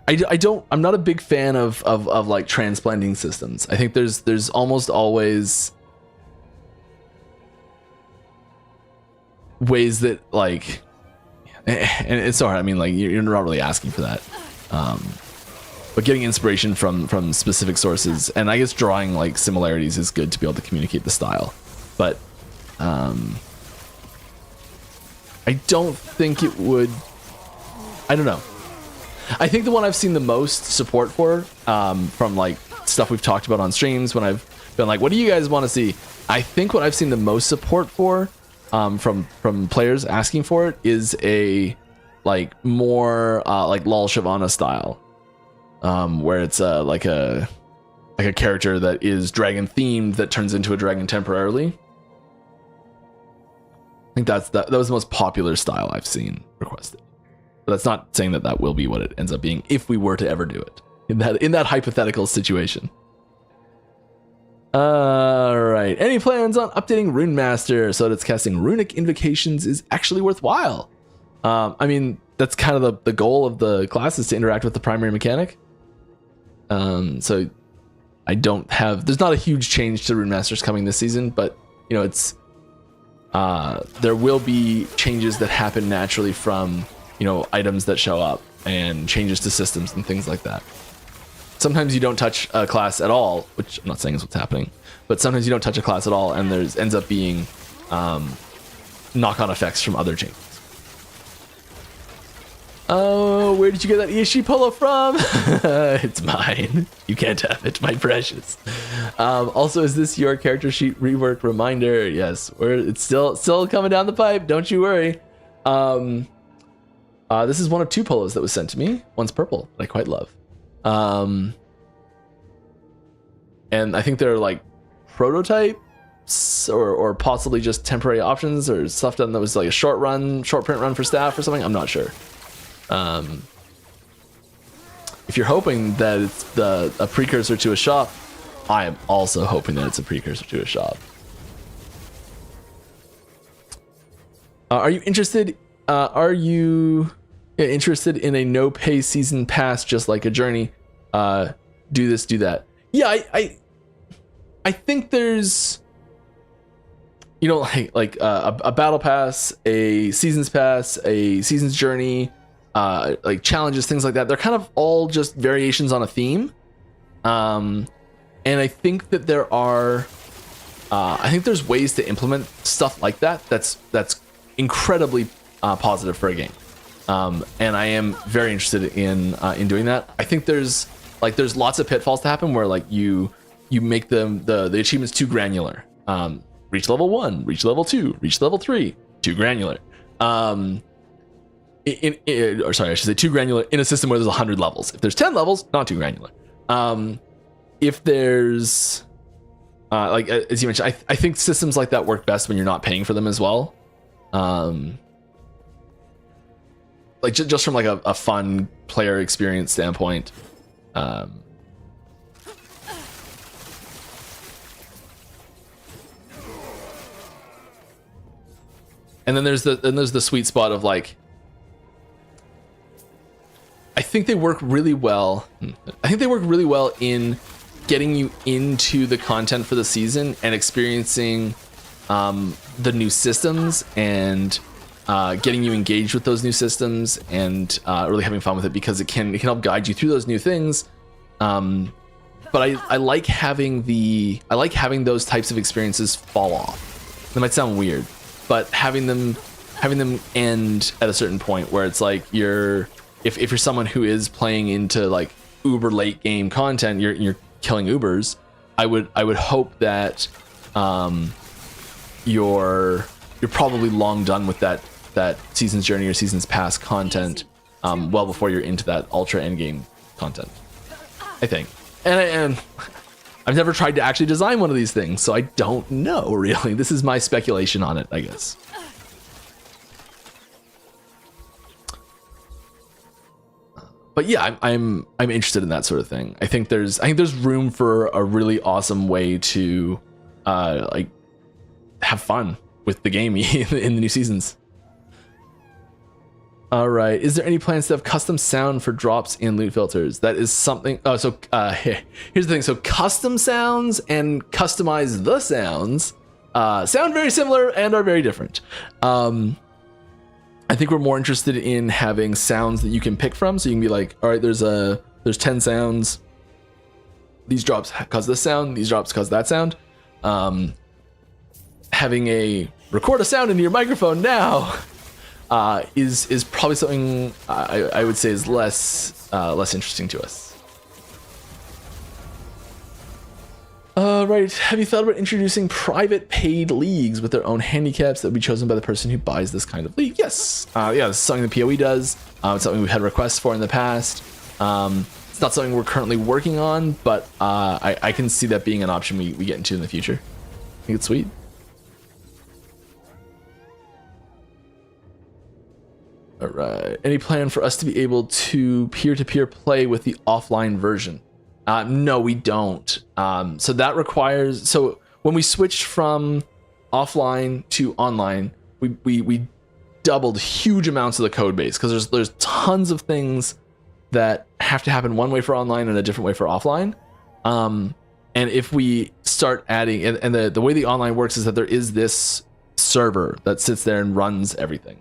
Speaker 1: I'm not a big fan of like transplanting systems. I think there's almost always ways that like, and it's hard. I mean, like you're not really asking for that, but getting inspiration from specific sources, and I guess drawing like similarities is good to be able to communicate the style. But I don't think it would. I don't know. I think the one I've seen the most support for, from like stuff we've talked about on streams, when I've been like, what do you guys want to see? I think what I've seen the most support for, from players asking for it, is a like more like Lal Shavana style, where it's like a character that is dragon themed that turns into a dragon temporarily. I think that was the most popular style I've seen requested. But that's not saying that will be what it ends up being if we were to ever do it in that hypothetical situation. All right. Any plans on updating Rune Master so that it's casting runic invocations is actually worthwhile? I mean, that's kind of the goal of the class, is to interact with the primary mechanic. So there's not a huge change to Rune Masters coming this season, but you know, it's there will be changes that happen naturally from, you know, items that show up and changes to systems and things like that. Sometimes you don't touch a class at all, which I'm not saying is what's happening, but sometimes you don't touch a class at all, and ends up being knock-on effects from other changes. Oh, where did you get that ESG polo from? It's mine. You can't have it, my precious. Also, is this your character sheet rework reminder? Yes, it's still coming down the pipe. Don't you worry. This is one of 2 polos that was sent to me. One's purple, that I quite love. And I think they're like prototypes or possibly just temporary options or stuff done that was like a short print run for staff or something. I'm not sure. If you're hoping that it's a precursor to a shop, I am also hoping that it's a precursor to a shop. Are you interested in a no-pay season pass just like a journey? do this, do that. Yeah, I think there's, you know, like a battle pass, a seasons pass, a seasons journey, like challenges, things like that. They're kind of all just variations on a theme. And I think that I think there's ways to implement stuff like that. That's incredibly positive for a game. And I am very interested in doing that. I think there's lots of pitfalls to happen where like you make the achievements too granular. Reach level 1, reach level 2, reach level 3, too granular. Or sorry, I should say too granular in a system where there's 100 levels. If there's 10 levels, not too granular. If there's like as you mentioned, I think systems like that work best when you're not paying for them as well. Like just from like a fun player experience standpoint. And then there's the sweet spot of like, I think they work really well. I think they work really well in getting you into the content for the season and experiencing the new systems and getting you engaged with those new systems and really having fun with it, because it can help guide you through those new things. But I like having those types of experiences fall off. That might sound weird, but having them end at a certain point where it's like if you're someone who is playing into like uber late game content, you're killing Ubers. I would hope that you're probably long done with that season's journey or season's pass content well before you're into that ultra end game content, I think. And I've never tried to actually design one of these things, so I don't know really. This is my speculation on it, I guess. But yeah, I'm interested in that sort of thing. I think there's room for a really awesome way to like have fun with the game in the new seasons. All right, is there any plans to have custom sound for drops in loot filters? That is something. Oh, so here's the thing. So custom sounds and customize the sounds sound very similar and are very different. I think we're more interested in having sounds that you can pick from, so you can be like, all right, there's 10 sounds. These drops cause this sound. These drops cause that sound. Having a record a sound into your microphone now is probably something I would say is less interesting to us. Right. Have you thought about introducing private paid leagues with their own handicaps that would be chosen by the person who buys this kind of league? Yes. Yeah, this is something the PoE does. It's something we've had requests for in the past. It's not something we're currently working on, but I can see that being an option we get into in the future. I think it's sweet. All right. Any plan for us to be able to peer-to-peer play with the offline version? No, we don't. So that requires, so when we switched from offline to online, we doubled huge amounts of the code base, because there's tons of things that have to happen one way for online and a different way for offline. And if we start adding, and the way the online works is that there is this server that sits there and runs everything.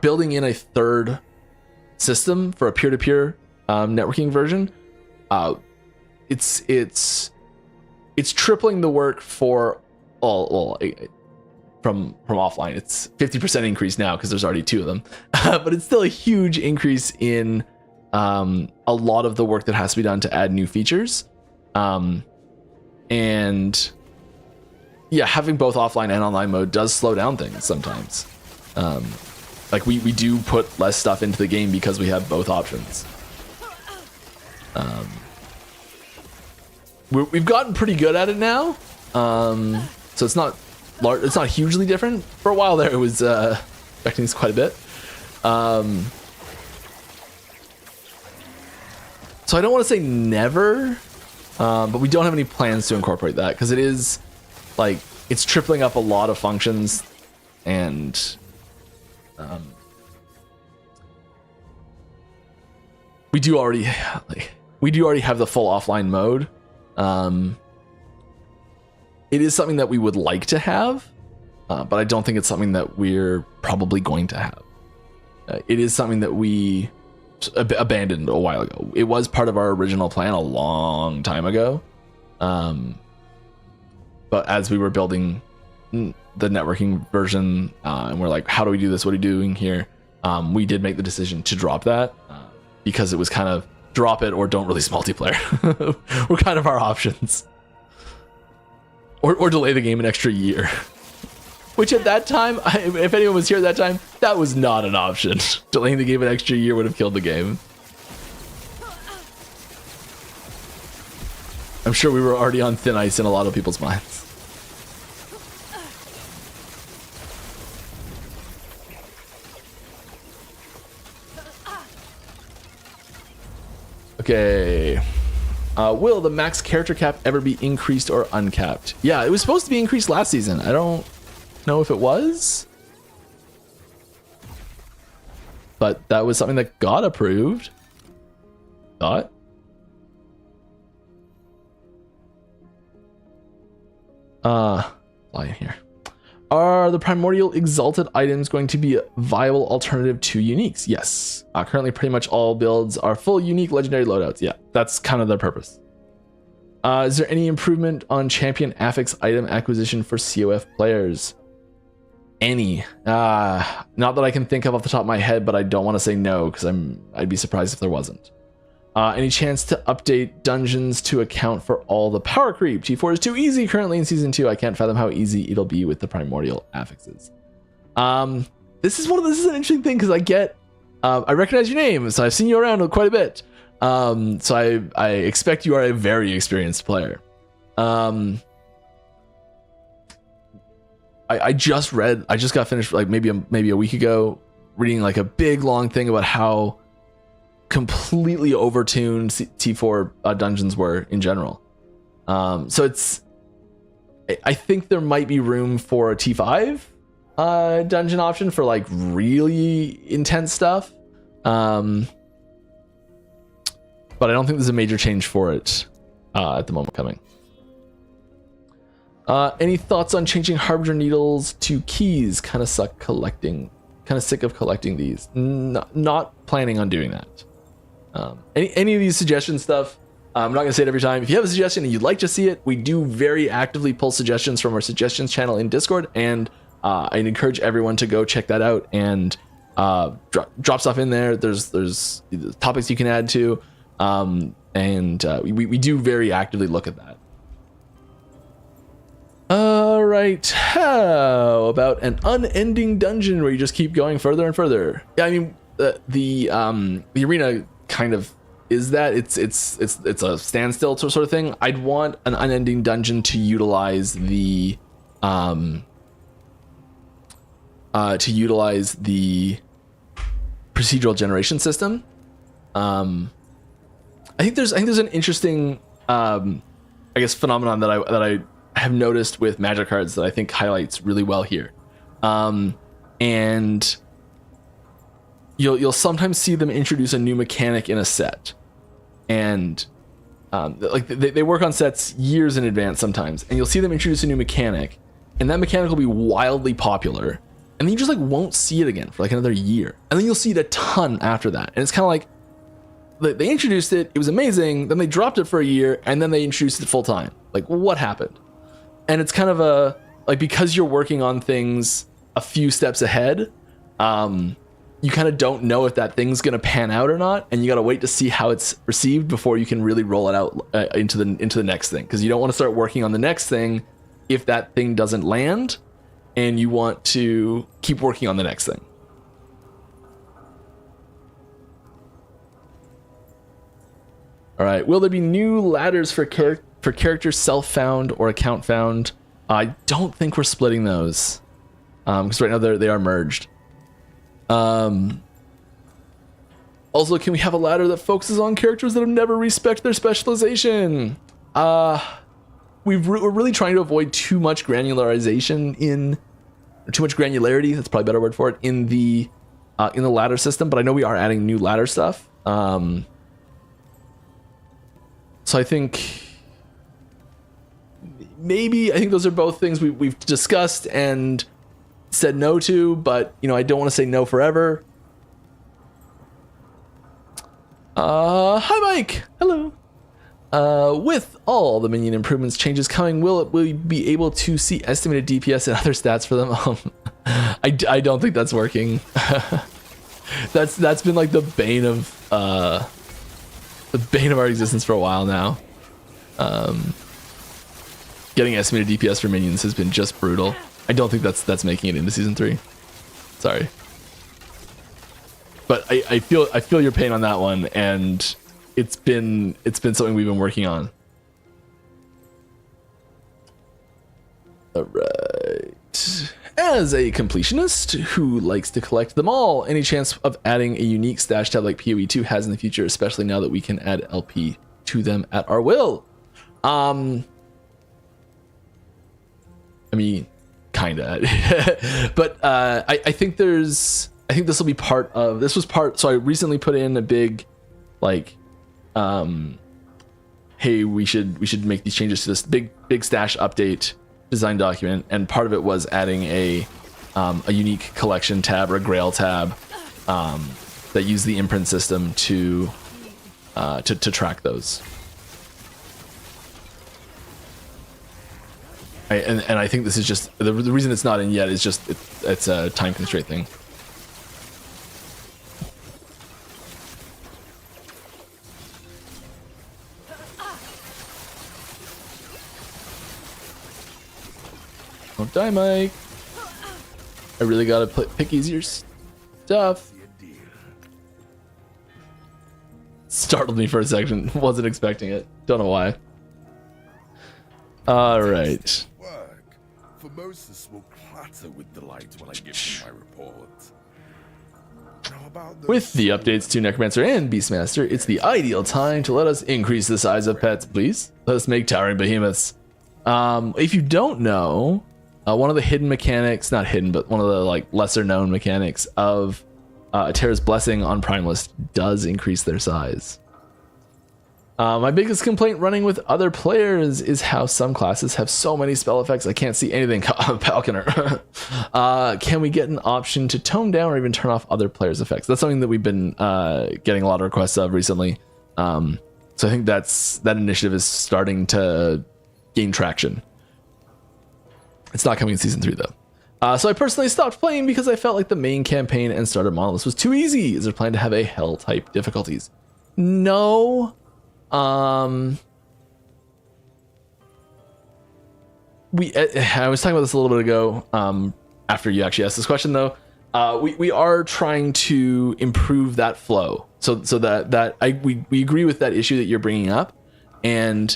Speaker 1: Building in a third system for a peer-to-peer networking version, it's tripling the work for from offline. It's 50% increase now because there's already two of them, but it's still a huge increase in a lot of the work that has to be done to add new features. And yeah, having both offline and online mode does slow down things sometimes. Like we do put less stuff into the game because we have both options. We've gotten pretty good at it now, so it's not hugely different. For a while there, it was affecting us quite a bit. So I don't want to say never, but we don't have any plans to incorporate that, because it is like it's tripling up a lot of functions, and we do already have the full offline mode. It is something that we would like to have, but I don't think it's something that we're probably going to have. It is something that we abandoned a while ago. It was part of our original plan a long time ago. But as we were building the networking version, and we're like, how do we do this? What are you doing here? We did make the decision to drop that because it was kind of drop it or don't release multiplayer. Were kind of our options. Or delay the game an extra year. Which at that time, if anyone was here at that time, that was not an option. Delaying the game an extra year would have killed the game. I'm sure we were already on thin ice in a lot of people's minds. Okay. Will the max character cap ever be increased or uncapped? Yeah, it was supposed to be increased last season. I don't know if it was, but that was something that got approved. Thought. Lie here. Are the primordial exalted items going to be a viable alternative to uniques? Yes. Currently, pretty much all builds are full unique legendary loadouts. Yeah, that's kind of their purpose. Is there any improvement on champion affix item acquisition for COF players? Any? Not that I can think of off the top of my head, but I don't want to say no because I'd be surprised if there wasn't. Any chance to update dungeons to account for all the power creep? T4 is too easy currently in season 2. I can't fathom how easy it'll be with the primordial affixes. This is an interesting thing because I recognize your name, so I've seen you around quite a bit. So I expect you are a very experienced player. I just got finished like maybe a week ago reading like a big long thing about how completely overtuned T4 dungeons were in general. So I think there might be room for a T5 dungeon option for like really intense stuff. But I don't think there's a major change for it at the moment coming. Any thoughts on changing Harbinger needles to keys? Kind of sick of collecting these. Not planning on doing that. Any of these suggestion stuff, I'm not going to say it every time. If you have a suggestion and you'd like to see it, we do very actively pull suggestions from our suggestions channel in Discord, and I'd encourage everyone to go check that out and drop stuff in there. There's topics you can add to, and we do very actively look at that. All right, how about an unending dungeon where you just keep going further and further? Yeah, I mean the arena kind of is that it's a standstill sort of thing. I'd want an unending dungeon to utilize the procedural generation system. I think there's an interesting phenomenon that I have noticed with magic cards that I think highlights really well here. And you'll sometimes see them introduce a new mechanic in a set, and like they work on sets years in advance sometimes, and you'll see them introduce a new mechanic, and that mechanic will be wildly popular, and then you just like won't see it again for like another year, and then you'll see it a ton after that, and it's kind of like they introduced it was amazing, then they dropped it for a year, and then they introduced it full time. Like, what happened? And it's kind of because you're working on things a few steps ahead, you kind of don't know if that thing's going to pan out or not, and you got to wait to see how it's received before you can really roll it out into the next thing, because you don't want to start working on the next thing if that thing doesn't land, and you want to keep working on the next thing. All right, will there be new ladders for characters self-found or account found? I don't think we're splitting those, because right now they are merged. Also, can we have a ladder that focuses on characters that have never respected their specialization? We're really trying to avoid too much granularization too much granularity. That's probably a better word for it in the ladder system. But I know we are adding new ladder stuff. So I think those are both things we've discussed and said no to, but I don't want to say no forever. Hi Mike, hello. With all the minion improvements changes coming, will we be able to see estimated DPS and other stats for them? I don't think that's working. that's been like the bane of our existence for a while now. Getting estimated DPS for minions has been just brutal. I don't think that's making it into season 3. Sorry. But I feel your pain on that one, and it's been something we've been working on. All right. As a completionist who likes to collect them all, any chance of adding a unique stash tab like PoE2 has in the future, especially now that we can add LP to them at our will? I mean, kinda. But I think this will be part of, so I recently put in a big, like, hey, we should make these changes to this big stash update design document, and part of it was adding a unique collection tab or a grail tab that use the imprint system to track those. And I think this is just the reason it's not in yet is just it's a time constraint thing. Don't die, Mike. I really gotta pick easier stuff. Startled me for a second. Wasn't expecting it. Don't know why. All right.
Speaker 3: Formosus will clatter with delight when I give you my report.
Speaker 1: With the updates to Necromancer and Beastmaster, it's the ideal time to let us increase the size of pets, please. Let us make towering behemoths. If you don't know, one of the hidden mechanics, not hidden, but one of the like lesser known mechanics of Terra's Blessing on Primalist does increase their size. My biggest complaint running with other players is how some classes have so many spell effects I can't see anything. Falconer. Can we get an option to tone down or even turn off other players' effects? That's something that we've been getting a lot of requests of recently. So I think that initiative is starting to gain traction. It's not coming in season 3 though. So I personally stopped playing because I felt like the main campaign and starter monolith was too easy. Is there plan to have a hell type difficulties? No. I was talking about this a little bit ago, after you actually asked this question though. We are trying to improve that flow so that we agree with that issue that you're bringing up, and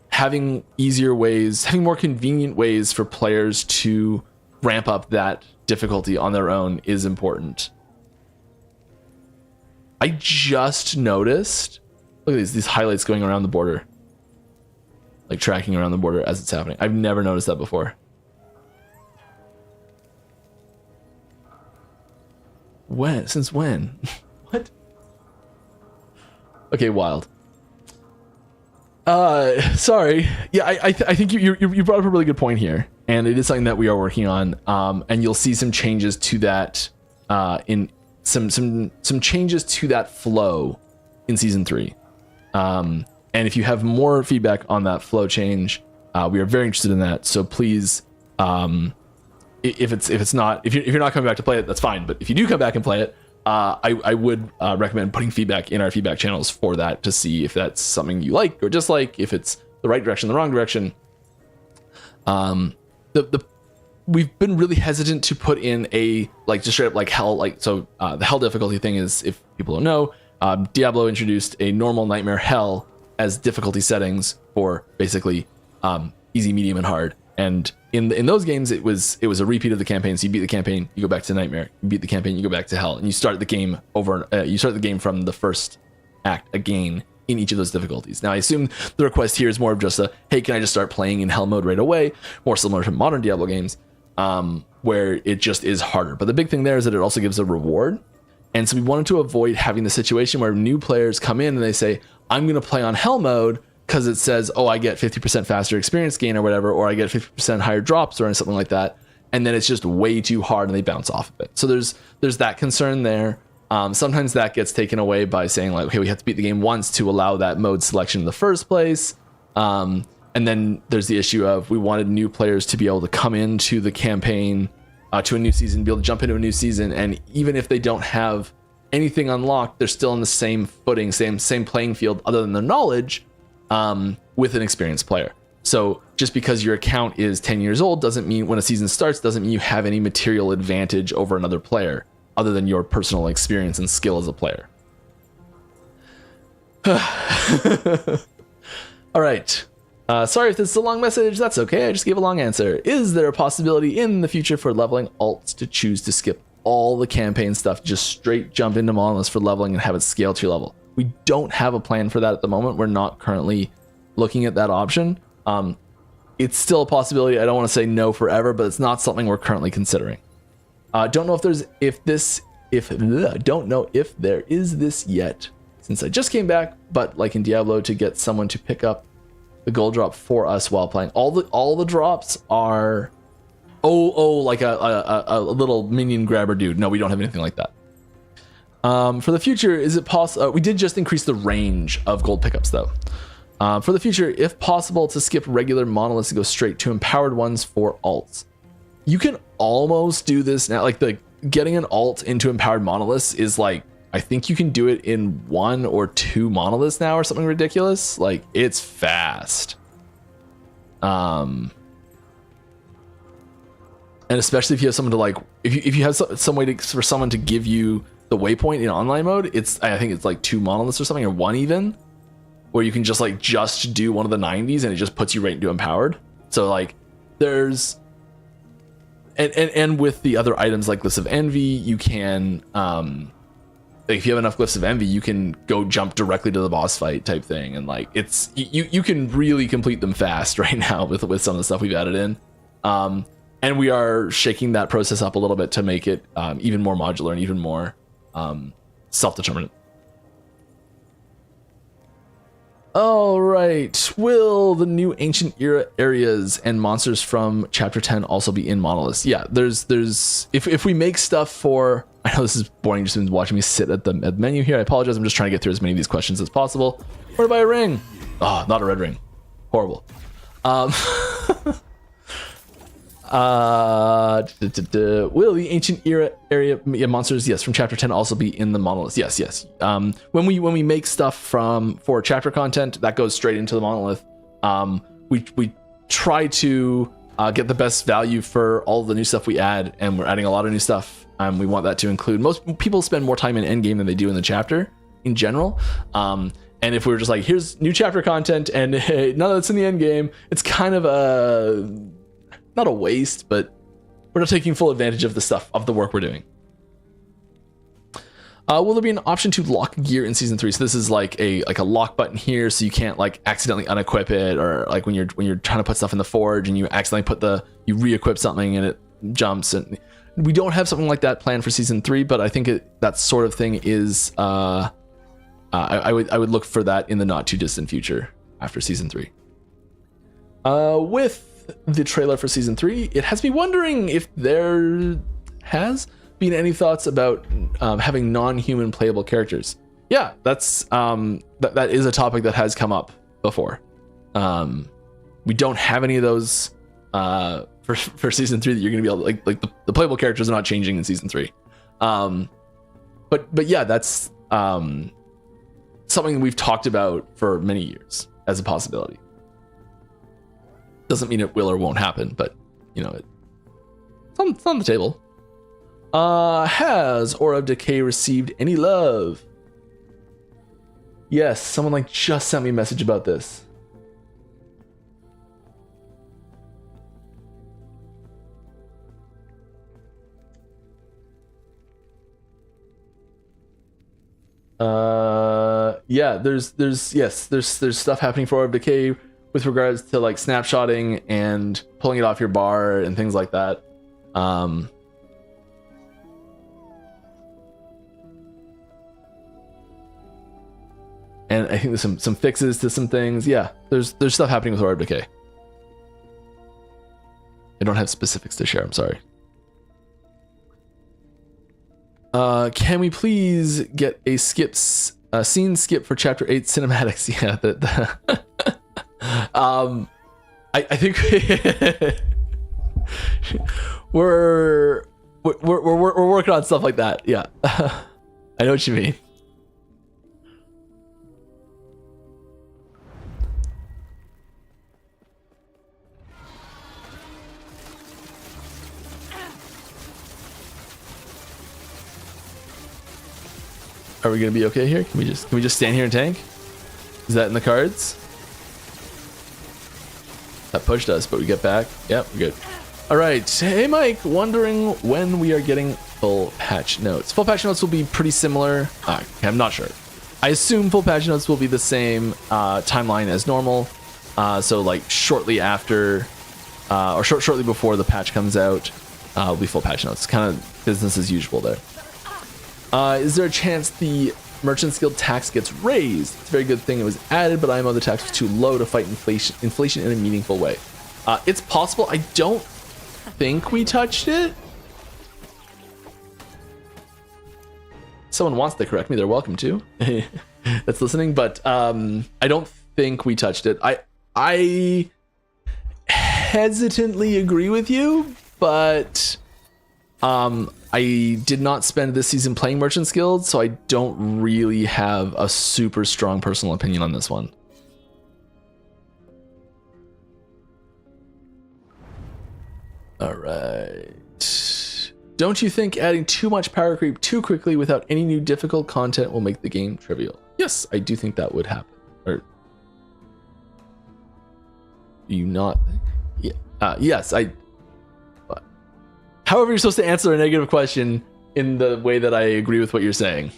Speaker 1: having easier ways, having more convenient ways for players to ramp up that difficulty on their own is important. I just noticed, look at these highlights going around the border, like tracking around the border as it's happening. I've never noticed that before. When? Since when? What? Okay, wild. Sorry. Yeah, I think you brought up a really good point here, and it is something that we are working on. And you'll see some changes to that, in some changes to that flow in season 3. And if you have more feedback on that flow change, we are very interested in that. So please, if you're not coming back to play it, that's fine. But if you do come back and play it, I would recommend putting feedback in our feedback channels for that, to see if that's something you like or dislike, if it's the right direction, the wrong direction. We've been really hesitant to put in a just straight up hell, the hell difficulty thing is, if people don't know, Diablo introduced a normal, nightmare, hell as difficulty settings for basically easy, medium, and hard. And in those games, it was a repeat of the campaign. So you beat the campaign, you go back to nightmare. You beat the campaign, you go back to hell, and you start the game over. You start the game from the first act again in each of those difficulties. Now, I assume the request here is more of just a, hey, can I just start playing in hell mode right away? More similar to modern Diablo games, where it just is harder. But the big thing there is that it also gives a reward. And so we wanted to avoid having the situation where new players come in and they say, I'm going to play on hell mode because it says, oh, I get 50% faster experience gain or whatever, or I get 50% higher drops or something like that. And then it's just way too hard and they bounce off of it. So there's that concern there. Sometimes that gets taken away by saying like, okay, we have to beat the game once to allow that mode selection in the first place. And then there's the issue of we wanted new players to be able to come into the campaign to a new season, be able to jump into a new season. And even if they don't have anything unlocked, they're still in the same footing, same playing field other than their knowledge with an experienced player. So just because your account is 10 years old doesn't mean when a season starts, doesn't mean you have any material advantage over another player other than your personal experience and skill as a player. All right. Sorry if this is a long message. That's okay. I just gave a long answer. Is there a possibility in the future for leveling alts to choose to skip all the campaign stuff, just straight jump into monoliths for leveling and have it scale to your level? We don't have a plan for that at the moment. We're not currently looking at that option. It's still a possibility. I don't want to say no forever, but it's not something we're currently considering. Don't know don't know if there is this yet, since I just came back, but like in Diablo, to get someone to pick up the gold drop for us while playing. All the drops are like a little minion grabber dude. No, we don't have anything like that. For the future, is it possible? We did just increase the range of gold pickups though. For the future, if possible, to skip regular monoliths and go straight to empowered ones for alts. You can almost do this now. Like the getting an alt into empowered monoliths is like, I think you can do it in 1 or 2 monoliths now or something ridiculous. Like it's fast. And especially if you have someone to like, if you have some way for someone to give you the waypoint in online mode, I think it's like 2 monoliths or something, or 1 even, where you can just do one of the 90s and it just puts you right into empowered. So like there's, and with the other items like Glyphs of Envy, you can, like if you have enough Glyphs of Envy, you can go jump directly to the boss fight type thing. And like it's, you can really complete them fast right now with some of the stuff we've added in. And we are shaking that process up a little bit to make it even more modular and even more self-determinant. All right. Will the new ancient era areas and monsters from chapter 10 also be in monoliths? Yeah, there's if we make stuff for, I know this is boring just watching me sit at the menu here. I apologize. I'm just trying to get through as many of these questions as possible. Where to buy a ring? Oh, not a red ring. Horrible. Will the ancient era area monsters, yes, from chapter 10 also be in the monoliths? Yes. When we make stuff for chapter content, that goes straight into the monolith. We try to get the best value for all the new stuff we add, and we're adding a lot of new stuff. We want that to include, most people spend more time in endgame than they do in the chapter in general. And if we were just like, here's new chapter content and hey, none of that's in the end game, it's kind of not a waste, but we're not taking full advantage of the work we're doing. Will there be an option to lock gear in season 3? So this is like a lock button here, so you can't like accidentally unequip it, or like when you're trying to put stuff in the forge and you accidentally you re-equip something and it jumps. And we don't have something like that planned for season 3, but I think that sort of thing is I would look for that in the not too distant future after season 3. With the trailer for season 3, it has me wondering if there has been any thoughts about having non-human playable characters. Yeah, that's that is a topic that has come up before. We don't have any of those for season 3 that you're gonna be able to, like the playable characters are not changing in season 3. But yeah, that's something we've talked about for many years as a possibility. Doesn't mean it will or won't happen, but you know, it's on the table. Has Aura of Decay received any love? Yes, someone just sent me a message about this. Yeah, there's stuff happening for Aura of Decay with regards to like snapshotting and pulling it off your bar and things like that. and I think there's some fixes to some things. Yeah, there's stuff happening with Aura of Decay. I don't have specifics to share. I'm sorry. Can we please get a scene skip for chapter 8 cinematics? Yeah, I think we're working on stuff like that. Yeah, I know what you mean. Are we gonna be okay here? Can we just stand here and tank? Is that in the cards? That pushed us, but we get back. Yep, we're good. All right. Hey, Mike. Wondering when we are getting full patch notes. Full patch notes will be pretty similar. I'm not sure. I assume full patch notes will be the same timeline as normal. So like shortly after, or shortly before the patch comes out, will be full patch notes. Kind of business as usual there. Is there a chance the Merchant's Guild tax gets raised? It's a very good thing it was added, but IMO the tax was too low to fight inflation in a meaningful way. It's possible. I don't think we touched it. Someone wants to correct me, they're welcome to. That's listening, but I don't think we touched it. I hesitantly agree with you, but I did not spend this season playing Merchant's Guild, so I don't really have a super strong personal opinion on this one. All right. Don't you think adding too much power creep too quickly without any new difficult content will make the game trivial? Yes, I do think that would happen. Or do you not? Yeah. Yes, however, you're supposed to answer a negative question in the way that I agree with what you're saying.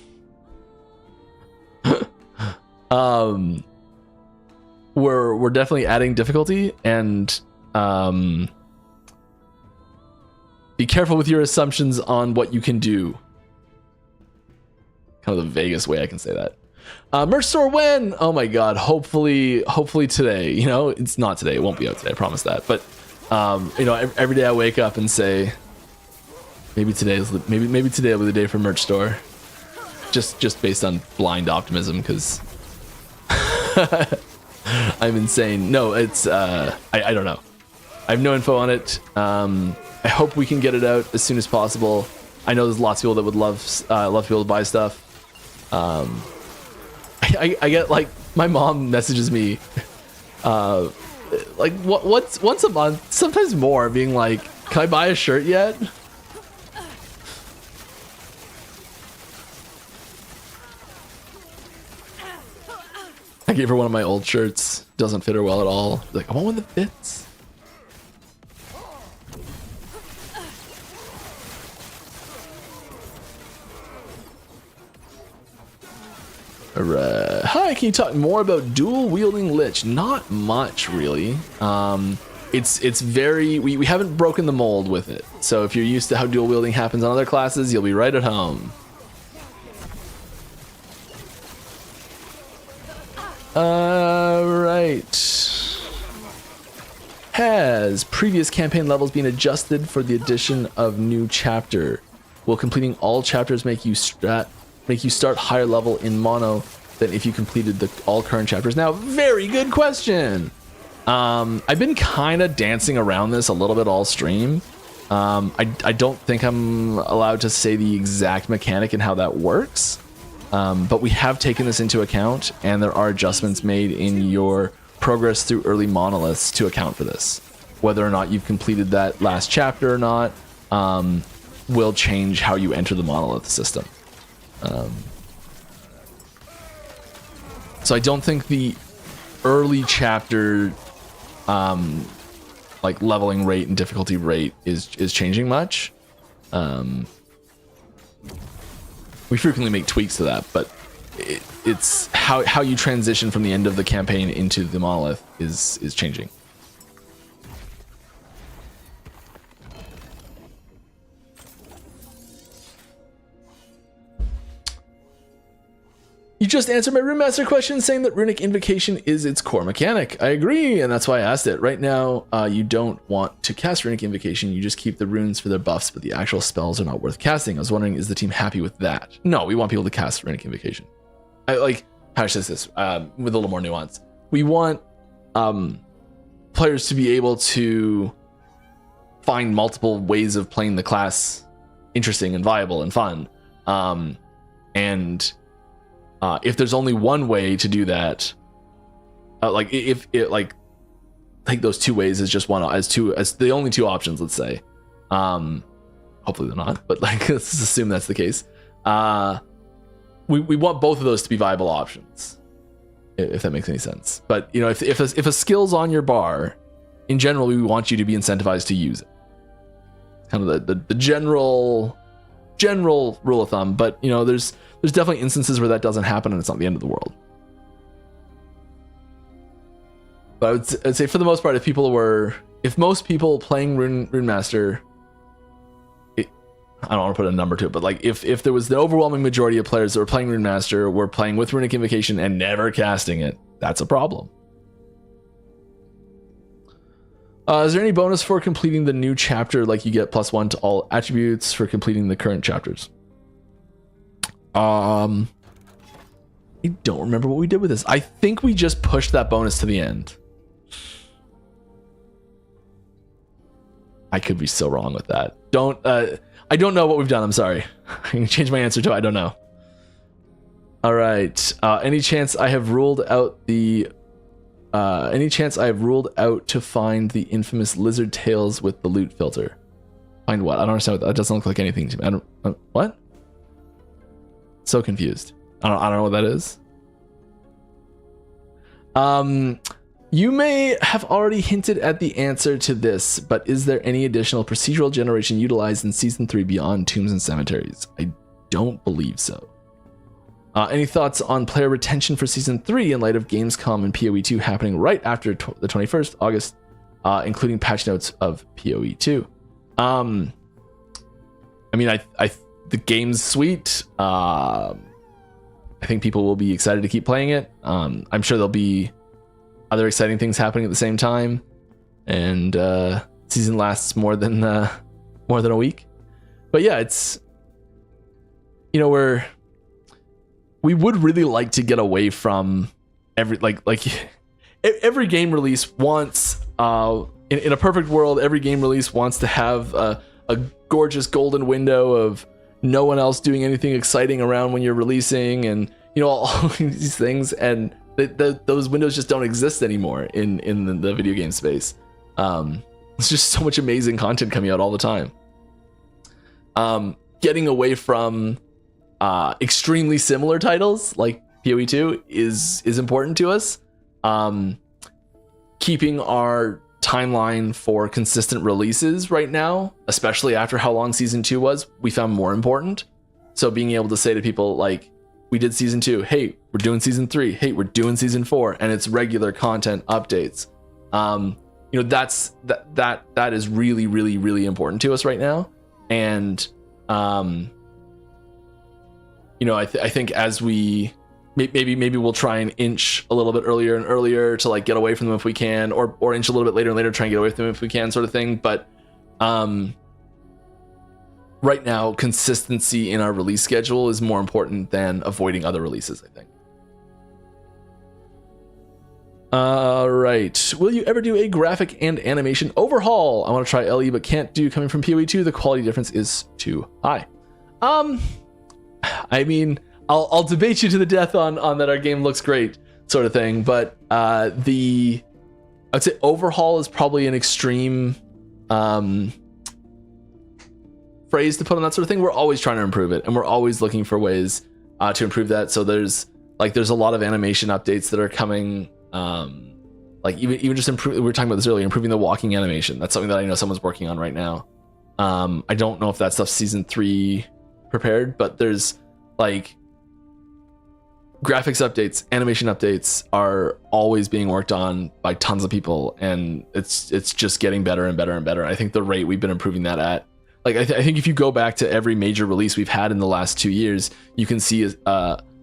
Speaker 1: We're definitely adding difficulty, and be careful with your assumptions on what you can do. Kind of the vaguest way I can say that. Merch store when? Oh my god, hopefully today. You know, it's not today. It won't be out today. I promise that. But you know, every day I wake up and say, maybe today will be the day for merch store. Just based on blind optimism, because I'm insane. No, it's I don't know. I have no info on it. I hope we can get it out as soon as possible. I know there's lots of people that would love to be able to buy stuff. I get, like, my mom messages me like once a month, sometimes more, being like, "Can I buy a shirt yet?" I gave her one of my old shirts. Doesn't fit her well at all. Like, I want one that fits. Hi, can you talk more about dual wielding Lich? Not much, really. It's very, we haven't broken the mold with it. So if you're used to how dual wielding happens on other classes, you'll be right at home. Right. Has previous campaign levels been adjusted for the addition of new chapter? Will completing all chapters make you start higher level in mono than if you completed all current chapters? Now, very good question. I've been kind of dancing around this a little bit all stream. I don't think I'm allowed to say the exact mechanic and how that works. But we have taken this into account, and there are adjustments made in your progress through early monoliths to account for this. Whether or not you've completed that last chapter or not will change how you enter the monolith system. So I don't think the early chapter like leveling rate and difficulty rate is changing much. We frequently make tweaks to that, but it's how you transition from the end of the campaign into the monolith is changing. You just answered my Rune Master question saying that Runic Invocation is its core mechanic. I agree, and that's why I asked it. Right now, you don't want to cast Runic Invocation. You just keep the runes for their buffs, but the actual spells are not worth casting. I was wondering, is the team happy with that? No, we want people to cast Runic Invocation. How should I say this with a little more nuance? We want players to be able to find multiple ways of playing the class interesting and viable and fun. If there's only one way to do that, take those two ways as just one, as the only two options, let's say. Hopefully they're not, but let's assume that's the case. We want both of those to be viable options, if that makes any sense. But if a skill's on your bar, in general, we want you to be incentivized to use it. Kind of the general rule of thumb. But there's definitely instances where that doesn't happen, and it's not the end of the world. But I'd say for the most part, if most people playing Rune Master, I don't want to put a number to it, but if there was the overwhelming majority of players that were playing Rune Master were playing with Runic Invocation and never casting it, that's a problem. Is there any bonus for completing the new chapter, like you get +1 to all attributes for completing the current chapters? I don't remember what we did with this. I think we just pushed that bonus to the end. I could be so wrong with that. I don't know what we've done. I'm sorry. I can change my answer to I don't know. All right. Any chance I have ruled out to find the infamous lizard tails with the loot filter? Find what? I don't understand. That doesn't look like anything to me. What? So confused. I don't know what that is. You may have already hinted at the answer to this, but is there any additional procedural generation utilized in Season 3 beyond Tombs and Cemeteries? I don't believe so. Any thoughts on player retention for Season 3 in light of Gamescom and PoE 2 happening right after the 21st August, including patch notes of PoE 2? The game's sweet. I think people will be excited to keep playing it. I'm sure there'll be other exciting things happening at the same time, and season lasts more than a week. But yeah, it's we would really like to get away from every game release wants in a perfect world, every game release wants to have a gorgeous golden window of no one else doing anything exciting around when you're releasing, and all these things, and those windows just don't exist anymore in the video game space. There's just so much amazing content coming out all the time. Getting away from extremely similar titles like PoE 2 is important to us. Keeping our timeline for consistent releases right now, especially after how long Season 2 was, we found more important. So being able to say to people, like, we did Season 2, hey, we're doing Season 3, hey, we're doing Season 4, and it's regular content updates. That is really, really, really important to us right now. And I think as we maybe we'll try and inch a little bit earlier and earlier to get away from them if we can, or inch a little bit later and later, try and get away from them if we can, sort of thing. But right now, consistency in our release schedule is more important than avoiding other releases, I think. All right. Will you ever do a graphic and animation overhaul? I want to try LE, but can't do. Coming from PoE 2, the quality difference is too high. I'll debate you to the death on that our game looks great, sort of thing. But I'd say overhaul is probably an extreme phrase to put on that sort of thing. We're always trying to improve it, and we're always looking for ways to improve that. So there's a lot of animation updates that are coming. Even just we were talking about this earlier, improving the walking animation. That's something that I know someone's working on right now. I don't know if that stuff's Season 3 prepared, but there's graphics updates, animation updates are always being worked on by tons of people, and it's just getting better and better and better. I think the rate we've been improving that at, I think if you go back to every major release we've had in the last 2 years, you can see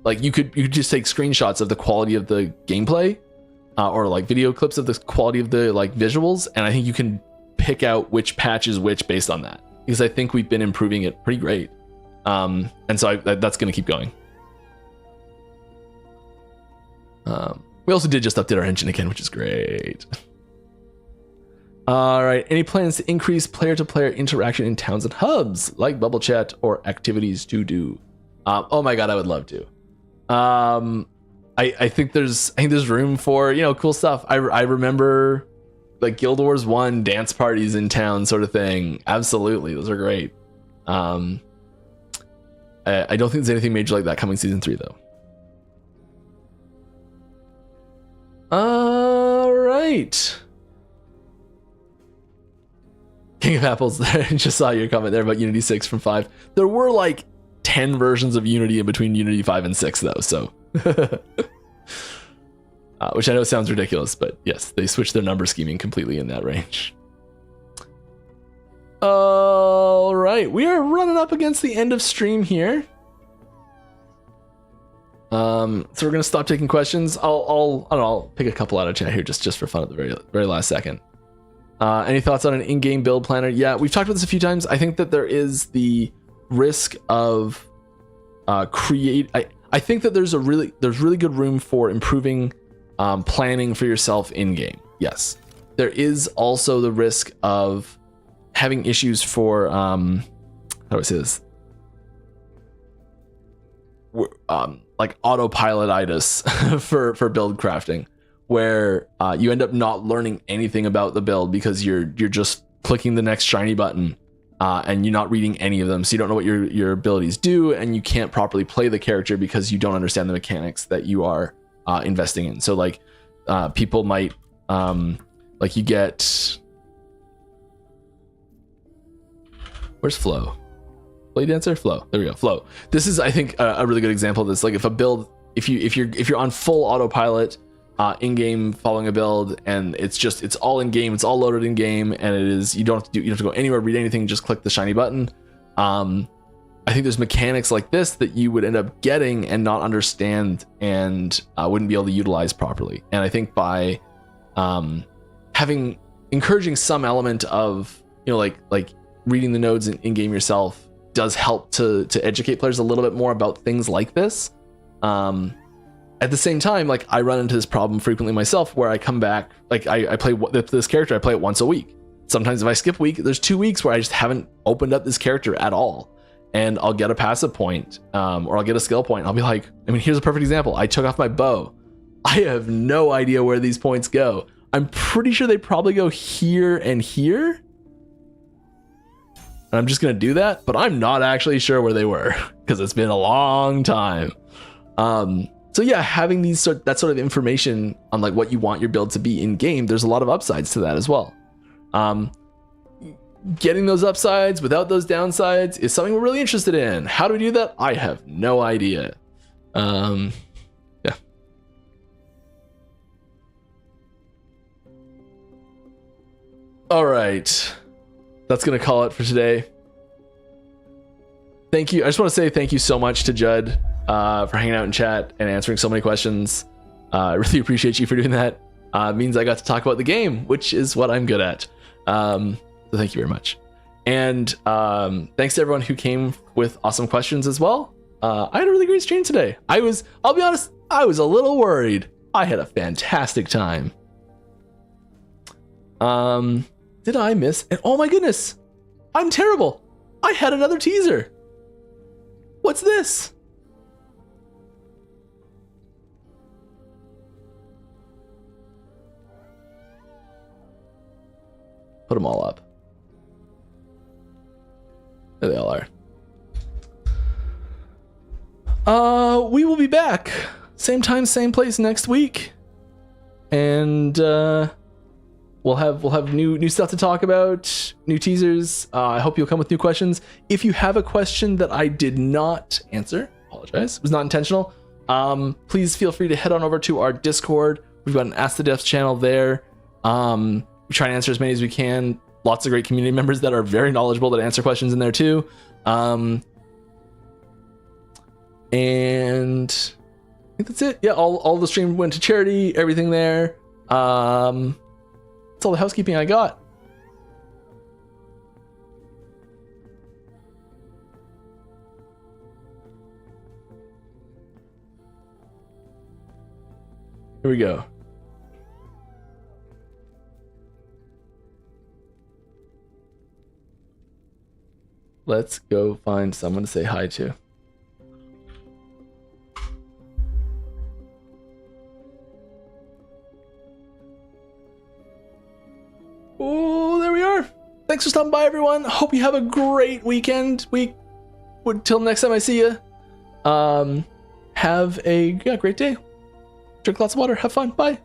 Speaker 1: like you could just take screenshots of the quality of the gameplay, or like video clips of the quality of the like visuals, and I think you can pick out which patch is which based on that, because I think we've been improving it pretty great. And so that's going to keep going. We also did just update our engine again, which is great. All right. Any plans to increase player-to-player interaction in towns and hubs, like bubble chat or activities to do? Oh my god, I would love to. I think there's room for, you know, cool stuff. I remember like Guild Wars 1 dance parties in town sort of thing. Absolutely, those are great. I don't think there's anything major like that coming season 3 though. All right. King of Apples, just saw your comment there about Unity 6 from 5. There were like 10 versions of Unity in between Unity 5 and 6 though, so which I know sounds ridiculous, but yes, they switched their number scheming completely in that range. All right, we are running up against the end of stream here. So we're gonna stop taking questions. I'll pick a couple out of chat here just for fun at the very last second. Any thoughts on an in-game build planner? Yeah, we've talked about this a few times. I think that there is the risk of I think that there's really good room for improving planning for yourself in game. Yes, there is also the risk of having issues for how do I say this? Like autopilot-itis for build crafting, where you end up not learning anything about the build because you're just clicking the next shiny button, and you're not reading any of them, so you don't know what your abilities do, and you can't properly play the character because you don't understand the mechanics that you are investing in. So like people might like you get, where's Flo? Play dancer Flow. There we go. Flow. This is, I think, a really good example of this. Like if a build, if you're on full autopilot in game following a build, and it's all in game, it's all loaded in game, and you don't have to go anywhere, read anything, just click the shiny button. I think there's mechanics like this that you would end up getting and not understand, and wouldn't be able to utilize properly. And I think by encouraging some element of, you know, like reading the nodes in game yourself does help to educate players a little bit more about things like this. At the same time, like I run into this problem frequently myself, where I come back, like I play this character, I play it once a week. Sometimes if I skip a week, there's 2 weeks where I just haven't opened up this character at all, and I'll get a passive point, or I'll get a skill point. I'll be like, I mean, here's a perfect example. I took off my bow. I have no idea where these points go. I'm pretty sure they probably go here and here. And I'm just going to do that, but I'm not actually sure where they were because it's been a long time. So yeah, having that sort of information on like what you want your build to be in game, there's a lot of upsides to that as well. Getting those upsides without those downsides is something we're really interested in. How do we do that? I have no idea. Yeah. All right. That's going to call it for today. Thank you. I just want to say thank you so much to Judd for hanging out in chat and answering so many questions. I really appreciate you for doing that. It means I got to talk about the game, which is what I'm good at. So thank you very much. And thanks to everyone who came with awesome questions as well. I had a really great stream today. I'll be honest, I was a little worried. I had a fantastic time. Did I miss? And oh my goodness, I'm terrible. I had another teaser. What's this? Put them all up. There they all are. We will be back. Same time, same place next week. And we'll have new stuff to talk about, new teasers. I hope you'll come with new questions. If you have a question that I did not answer, apologize, it was not intentional. Please feel free to head on over to our Discord. We've got an Ask the Devs channel there. We try and answer as many as we can. Lots of great community members that are very knowledgeable that answer questions in there too. And I think that's it. Yeah, all the stream went to charity, everything there. That's all the housekeeping I got. Here we go. Let's go find someone to say hi to. Oh, there we are. Thanks for stopping by, everyone. Hope you have a great weekend. Till next time I see you. Have a great day. Drink lots of water. Have fun. Bye.